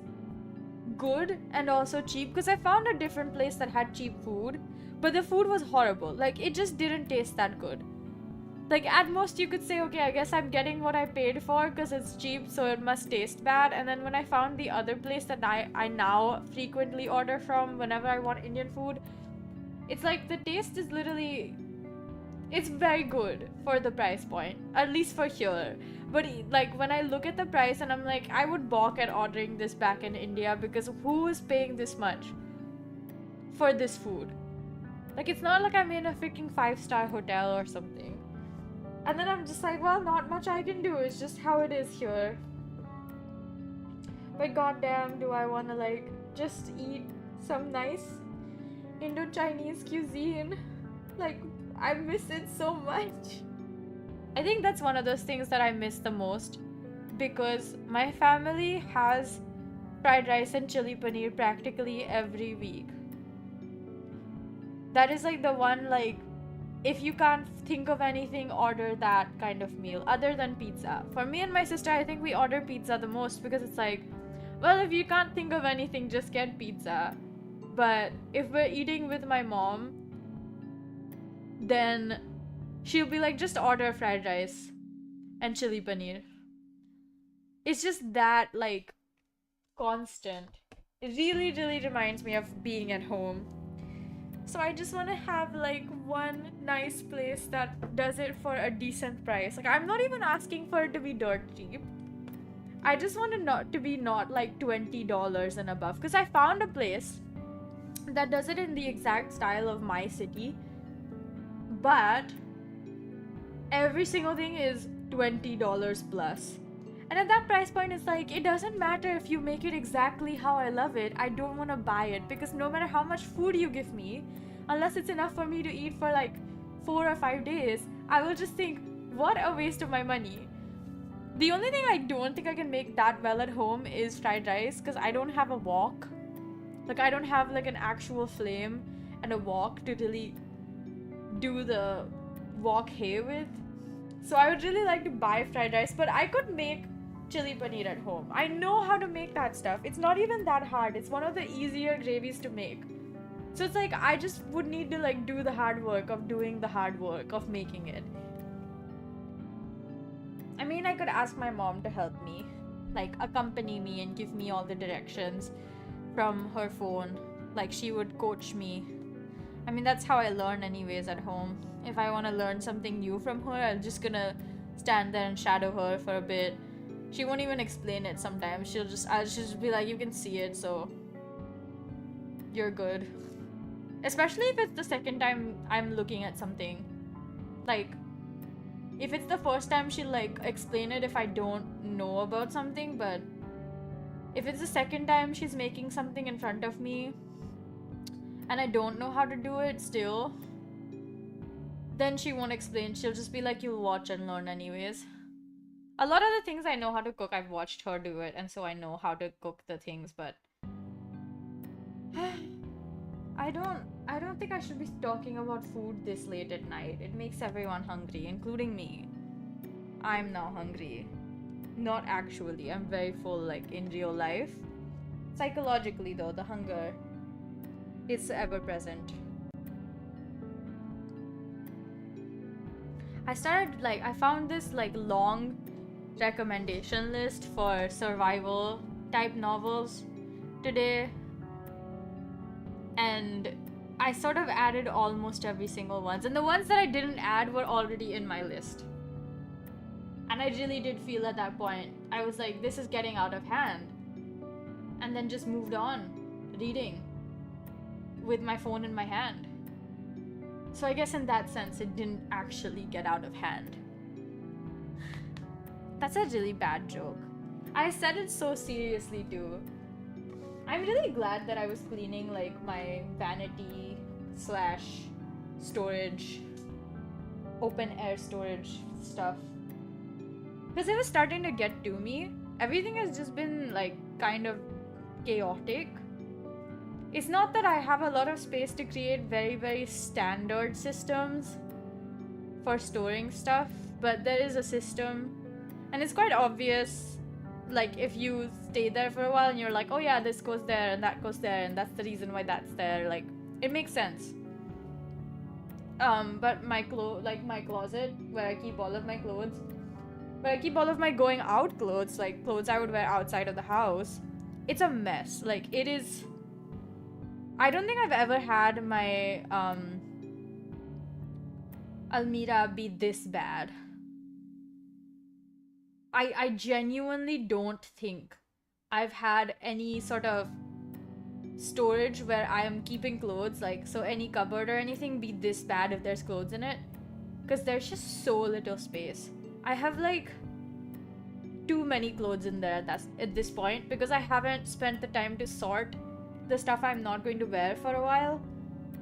good and also cheap, because I found a different place that had cheap food, but the food was horrible. Like, it just didn't taste that good. Like, at most you could say, okay, I guess I'm getting what I paid for because it's cheap, so it must taste bad. And then when I found the other place that I now frequently order from whenever I want Indian food, it's like the taste is literally, it's very good for the price point, at least for here. But like, when I look at the price and I'm like, I would balk at ordering this back in India, because who is paying this much for this food? Like, it's not like I'm in a freaking 5-star hotel or something. And then I'm just like, well, not much I can do. It's just how it is here. But goddamn, do I want to like just eat some nice Indo-Chinese cuisine? Like, I miss it so much. I think that's one of those things that I miss the most, because my family has fried rice and chili paneer practically every week. That is like the one, like, if you can't think of anything, order that kind of meal other than pizza. For me and my sister, I think we order pizza the most because it's like, well, if you can't think of anything, just get pizza. But if we're eating with my mom, then she'll be like, just order fried rice and chili paneer. It's just that, like, constant. It really, really reminds me of being at home. So I just want to have like one nice place that does it for a decent price. Like, I'm not even asking for it to be dirt cheap. I just want it not to be not like $20 and above, because I found a place that does it in the exact style of my city, but every single thing is $20 plus. And at that price point, it's like, it doesn't matter if you make it exactly how I love it. I don't want to buy it, because no matter how much food you give me, unless it's enough for me to eat for like 4 or 5 days, I will just think, what a waste of my money. The only thing I don't think I can make that well at home is fried rice, because I don't have a wok. Like, I don't have like an actual flame and a wok to really do the wok hay with. So I would really like to buy fried rice, but I could make chili paneer at home. I know how to make that stuff. It's not even that hard. It's one of the easier gravies to make. So it's like, I just would need to like do the hard work of doing the hard work of making it. I mean, I could ask my mom to help me, like accompany me and give me all the directions from her phone. Like, she would coach me. I mean, that's how I learn anyways at home. If I want to learn something new from her, I'm just gonna stand there and shadow her for a bit. She won't even explain it sometimes. I'll just be like, you can see it, so you're good. Especially if it's the second time I'm looking at something. Like, if it's the first time, she'll like explain it if I don't know about something, but if it's the second time she's making something in front of me and I don't know how to do it still, then she won't explain. She'll just be like, you'll watch and learn anyways. A lot of the things I know how to cook, I've watched her do it, and so I know how to cook the things, but I don't think I should be talking about food this late at night. It makes everyone hungry, including me. I'm now hungry. Not actually. I'm very full, like, in real life. Psychologically, though, the hunger is ever present. I found this, like, long recommendation list for survival type novels today, and I sort of added almost every single one, and the ones that I didn't add were already in my list. And I really did feel at that point, I was like, this is getting out of hand. And then just moved on, reading, with my phone in my hand. So I guess in that sense, it didn't actually get out of hand. That's a really bad joke. I said it so seriously too. I'm really glad that I was cleaning like my vanity / storage, open air storage stuff, because it was starting to get to me. Everything has just been like kind of chaotic. It's not that I have a lot of space to create very, very standard systems for storing stuff, but there is a system, and it's quite obvious. Like, if you stay there for a while and you're like, oh yeah, this goes there and that goes there and that's the reason why that's there, like, it makes sense. But my closet, where I keep all of my clothes, where I keep all of my going out clothes, like clothes I would wear outside of the house, it's a mess. Like, it is. I don't think I've ever had my almirah be this bad. I genuinely don't think I've had any sort of storage where I am keeping clothes, like, so any cupboard or anything be this bad if there's clothes in it. because there's just so little space. I have like too many clothes in there at this point, because I haven't spent the time to sort the stuff I'm not going to wear for a while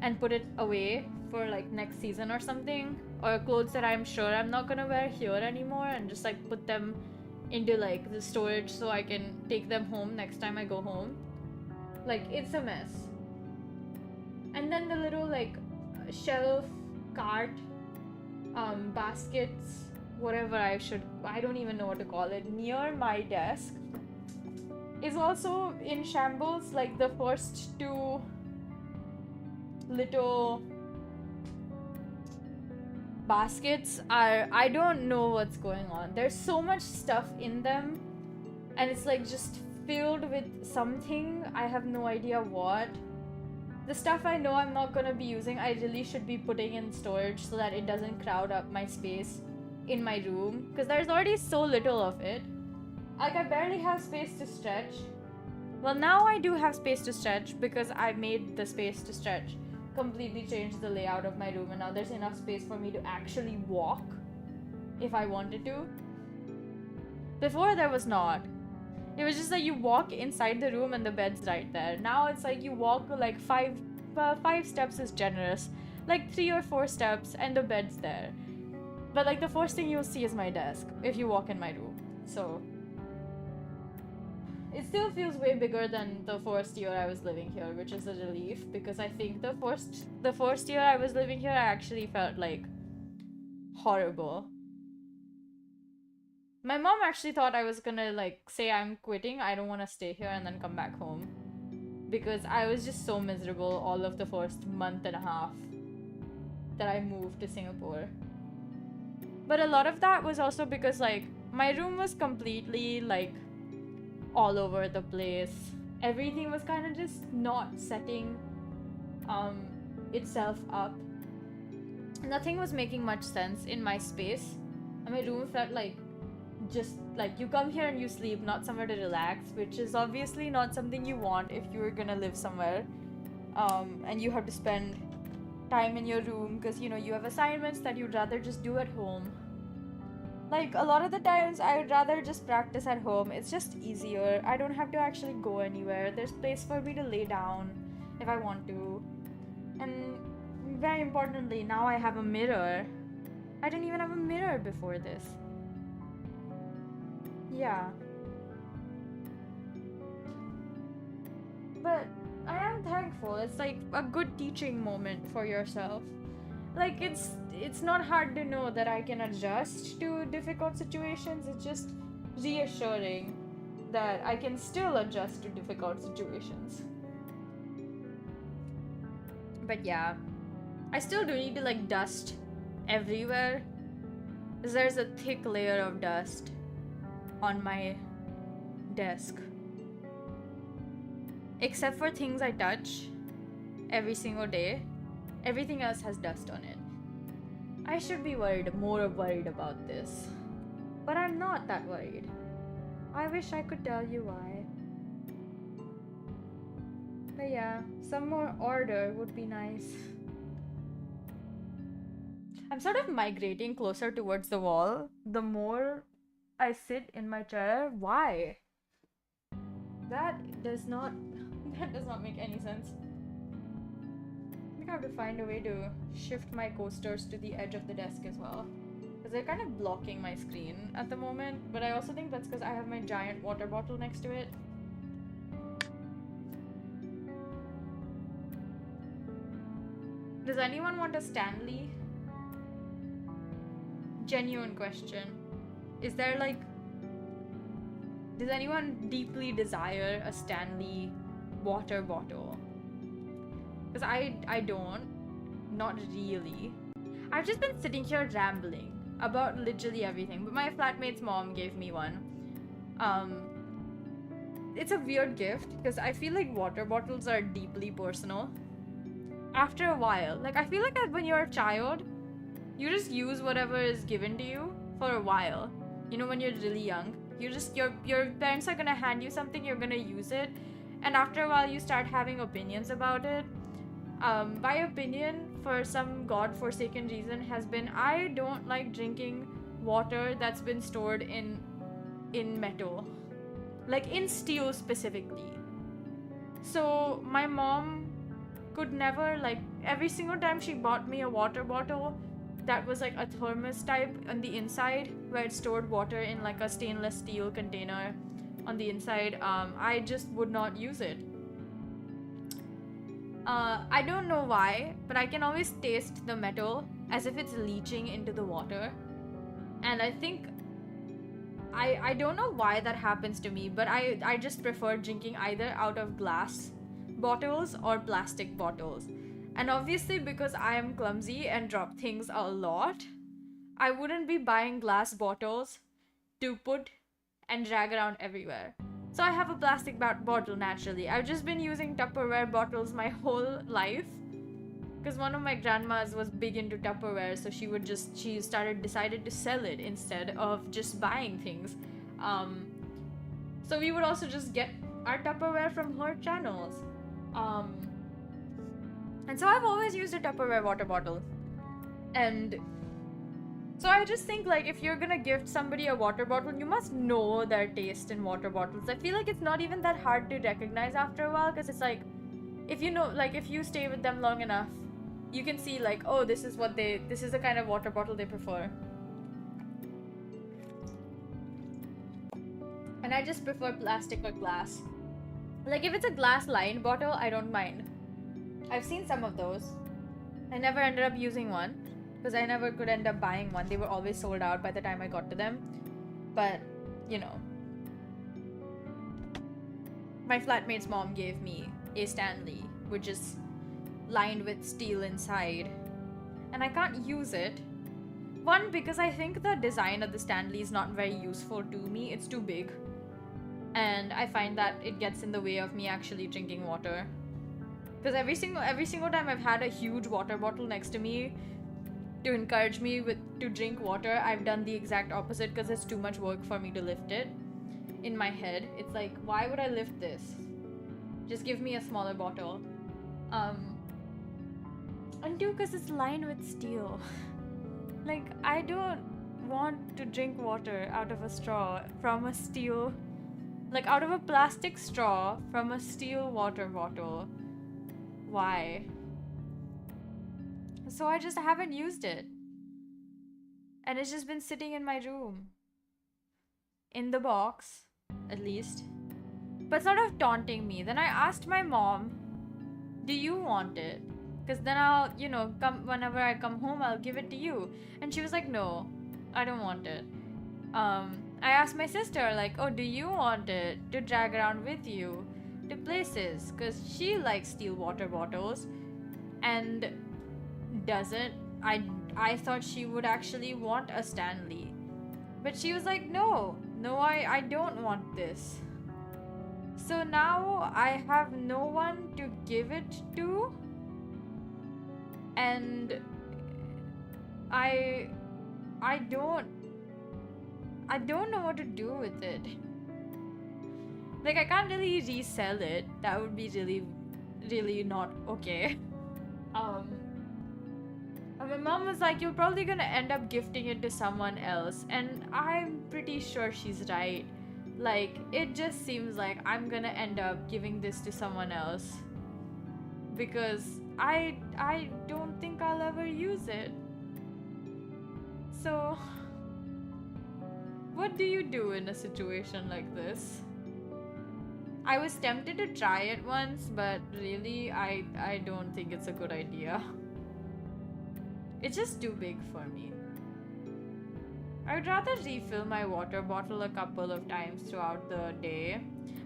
and put it away for like next season or something, or clothes that I'm sure I'm not gonna wear here anymore, and just like put them into like the storage so I can take them home next time I go home. Like, it's a mess. And then the little like shelf, cart, baskets, whatever I don't even know what to call it, near my desk is also in shambles. Like, the first two little baskets are, I don't know what's going on. There's so much stuff in them, and it's like just filled with something. I have no idea what. The stuff I know I'm not gonna be using, I really should be putting in storage so that it doesn't crowd up my space in my room, because there's already so little of it. Like, I barely have space to stretch. Well, now I do have space to stretch because I made the space to stretch completely change the layout of my room, and now there's enough space for me to actually walk if I wanted to. Before there was not. It was just like you walk inside the room and the bed's right there. Now it's like you walk like five steps is generous, like 3 or 4 steps and the bed's there. But like the first thing you'll see is my desk if you walk in my room. So it still feels way bigger than the first year I was living here, which is a relief, because I think the first year I was living here, I actually felt like horrible. My mom actually thought I was gonna like say I'm quitting, I don't want to stay here, and then come back home, because I was just so miserable all of the first month and a half that I moved to Singapore. But a lot of that was also because like my room was completely like all over the place. Everything was kind of just not setting itself up. Nothing was making much sense in my space, and my room felt like just like you come here and you sleep, not somewhere to relax, which is obviously not something you want if you're gonna live somewhere and you have to spend time in your room because you know you have assignments that you'd rather just do at home. Like, a lot of the times I would rather just practice at home. It's just easier. I don't have to actually go anywhere. There's place for me to lay down if I want to. And very importantly, now I have a mirror. I didn't even have a mirror before this. Yeah. But I am thankful. It's like a good teaching moment for yourself. Like, it's not hard to know that I can adjust to difficult situations. It's just reassuring that I can still adjust to difficult situations. But yeah, I still do need to like dust everywhere, because there's a thick layer of dust on my desk. Except for things I touch every single day, everything else has dust on it. I should be more worried about this, but I'm not that worried. I wish I could tell you why. But yeah, some more order would be nice. I'm sort of migrating closer towards the wall the more I sit in my chair. Why? That does not make any sense. I think I have to find a way to shift my coasters to the edge of the desk as well, because they're kind of blocking my screen at the moment. But I also think that's because I have my giant water bottle next to it. Does anyone want a Stanley? Genuine question. Is there like... Does anyone deeply desire a Stanley water bottle? Because I don't. Not really. I've just been sitting here rambling about literally everything, but my flatmate's mom gave me one. It's a weird gift because I feel like water bottles are deeply personal. After a while, like I feel like when you're a child, you just use whatever is given to you for a while. You know, when you're really young, you just your parents are gonna hand you something, you're gonna use it, and after a while you start having opinions about it. By opinion, for some god-forsaken reason has been I don't like drinking water that's been stored in metal, like in steel specifically. So my mom could never, like, every single time she bought me a water bottle that was like a thermos type on the inside where it stored water in like a stainless steel container on the inside, I just would not use it. I don't know why, but I can always taste the metal as if it's leaching into the water. And I think I don't know why that happens to me, but I just prefer drinking either out of glass bottles or plastic bottles. And obviously, because I am clumsy and drop things a lot, I wouldn't be buying glass bottles to put and drag around everywhere. So I have a plastic bottle naturally. I've just been using Tupperware bottles my whole life because one of my grandmas was big into Tupperware, so she decided to sell it instead of just buying things. So we would also just get our Tupperware from her channels. And so I've always used a Tupperware water bottle. And so I just think, like, if you're gonna gift somebody a water bottle, you must know their taste in water bottles. I feel like it's not even that hard to recognize after a while, because it's like, if you know, like, if you stay with them long enough, you can see, like, oh, this is the kind of water bottle they prefer. And I just prefer plastic or glass. Like, if it's a glass lined bottle, I don't mind. I've seen some of those. I never ended up using one because I never could end up buying one. They were always sold out by the time I got to them. But, you know, my flatmate's mom gave me a Stanley, which is lined with steel inside. And I can't use it. One, because I think the design of the Stanley is not very useful to me. It's too big. And I find that it gets in the way of me actually drinking water. Because every single time I've had a huge water bottle next to me to encourage me to drink water, I've done the exact opposite because it's too much work for me to lift it. In my head, it's like, why would I lift this? Just give me a smaller bottle. And two, because it's lined with steel. Like, I don't want to drink water out of a straw from a steel, like out of a plastic straw from a steel water bottle. Why? So I just haven't used it. And it's just been sitting in my room. In the box, at least. But sort of taunting me. Then I asked my mom, do you want it? Because then I'll, you know, whenever I come home, I'll give it to you. And she was like, no, I don't want it. I asked my sister, like, oh, do you want it to drag around with you to places? Because she likes steel water bottles and doesn't. I thought she would actually want a Stanley. But she was like, no, I don't want this. So now I have no one to give it to. And I don't know what to do with it. Like, I can't really resell it. That would be really, really not okay. And my mom was like, you're probably gonna end up gifting it to someone else. And I'm pretty sure she's right. Like, it just seems like I'm gonna end up giving this to someone else. Because I don't think I'll ever use it. So, what do you do in a situation like this? I was tempted to try it once, but really, I don't think it's a good idea. It's just too big for me. I would rather refill my water bottle a couple of times throughout the day.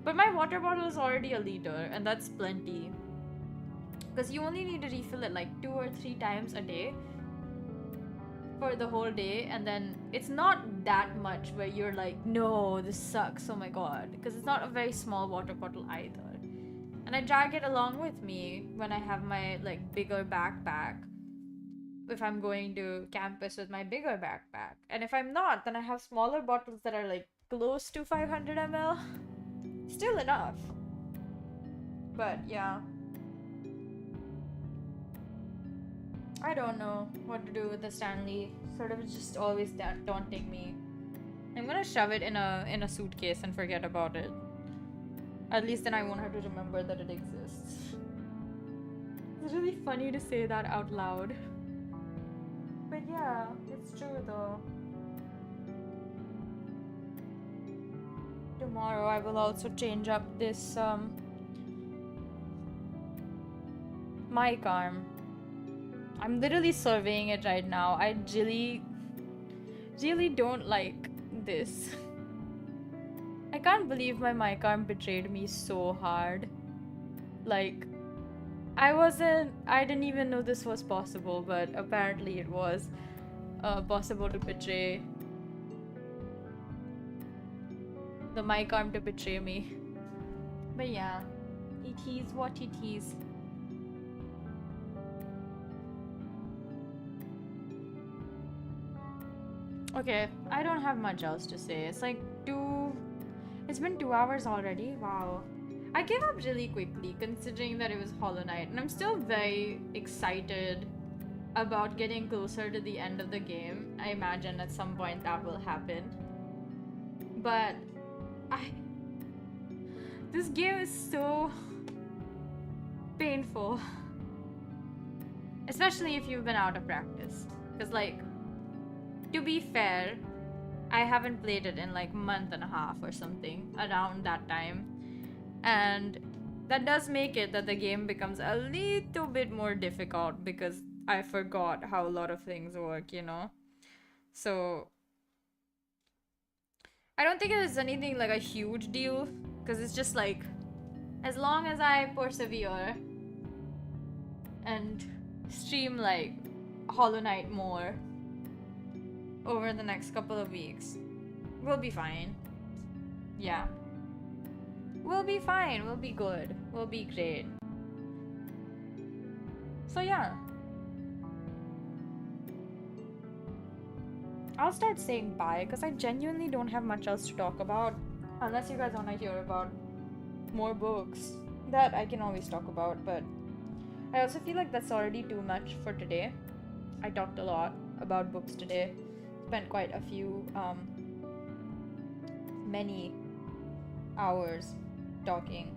But my water bottle is already a liter, and that's plenty. Because you only need to refill it like 2 or 3 times a day for the whole day, and then it's not that much where you're like, no, this sucks, oh my god, because it's not a very small water bottle either. And I drag it along with me when I have my like bigger backpack, if I'm going to campus with my bigger backpack. And if I'm not, then I have smaller bottles that are like close to 500 ml. Still enough. But yeah. I don't know what to do with the Stanley. Sort of just always daunting me. I'm gonna shove it in a suitcase and forget about it. At least then I won't have to remember that it exists. It's really funny to say that out loud. But yeah, it's true though. Tomorrow I will also change up this mic arm. I'm literally surveying it right now. I really don't like this. I can't believe my mic arm betrayed me so hard. Like, I didn't even know this was possible, but apparently it was possible to betray the mic arm to betray me. But yeah, it is what it is. Okay, I don't have much else to say. It's been 2 hours already. Wow. I gave up really quickly considering that it was Hollow Knight, and I'm still very excited about getting closer to the end of the game. I imagine at some point that will happen. But this game is so painful. Especially if you've been out of practice. Because like, to be fair, I haven't played it in like a month and a half or something around that time. And that does make it that the game becomes a little bit more difficult because I forgot how a lot of things work, you know? So I don't think it is anything like a huge deal because it's just like, as long as I persevere and stream like Hollow Knight more over the next couple of weeks, we'll be fine. Yeah. We'll be fine. We'll be good. We'll be great. So yeah. I'll start saying bye because I genuinely don't have much else to talk about. Unless you guys want to hear about more books. That I can always talk about, but I also feel like that's already too much for today. I talked a lot about books today. Spent quite a few, many hours talking.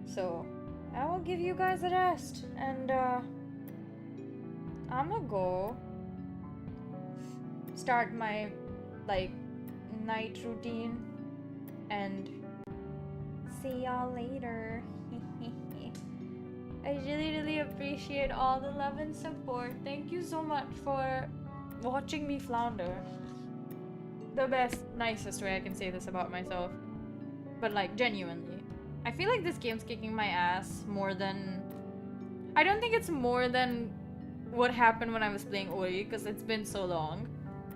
So I will give you guys a rest, and I'm gonna go start my like night routine and see y'all later. I really appreciate all the love and support. Thank you so much for watching me flounder. The best, nicest way I can say this about myself. But like, genuinely. I feel like this game's kicking my ass more than... I don't think it's more than what happened when I was playing Ori, because it's been so long.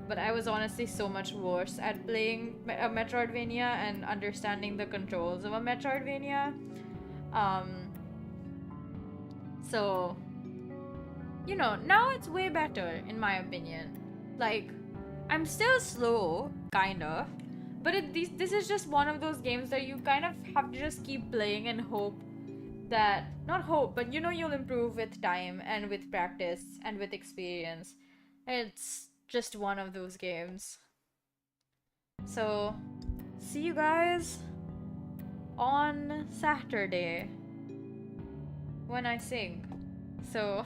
But I was honestly so much worse at playing a Metroidvania and understanding the controls of a Metroidvania. So, you know, now it's way better, in my opinion. Like, I'm still slow, kind of. But this is just one of those games that you kind of have to just keep playing and hope that... Not hope, but you know you'll improve with time and with practice and with experience. It's just one of those games. So, see you guys on Saturday when I sing. So,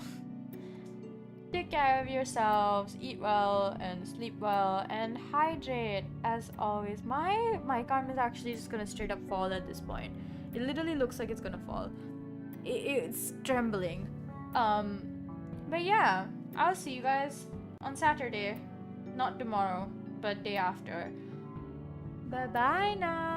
take care of yourselves, eat well and sleep well, and hydrate as always. My mic arm is actually just gonna straight up fall at this point. It literally looks like it's gonna fall. It's trembling. But yeah, I'll see you guys on Saturday. Not tomorrow, but day after. Bye bye now.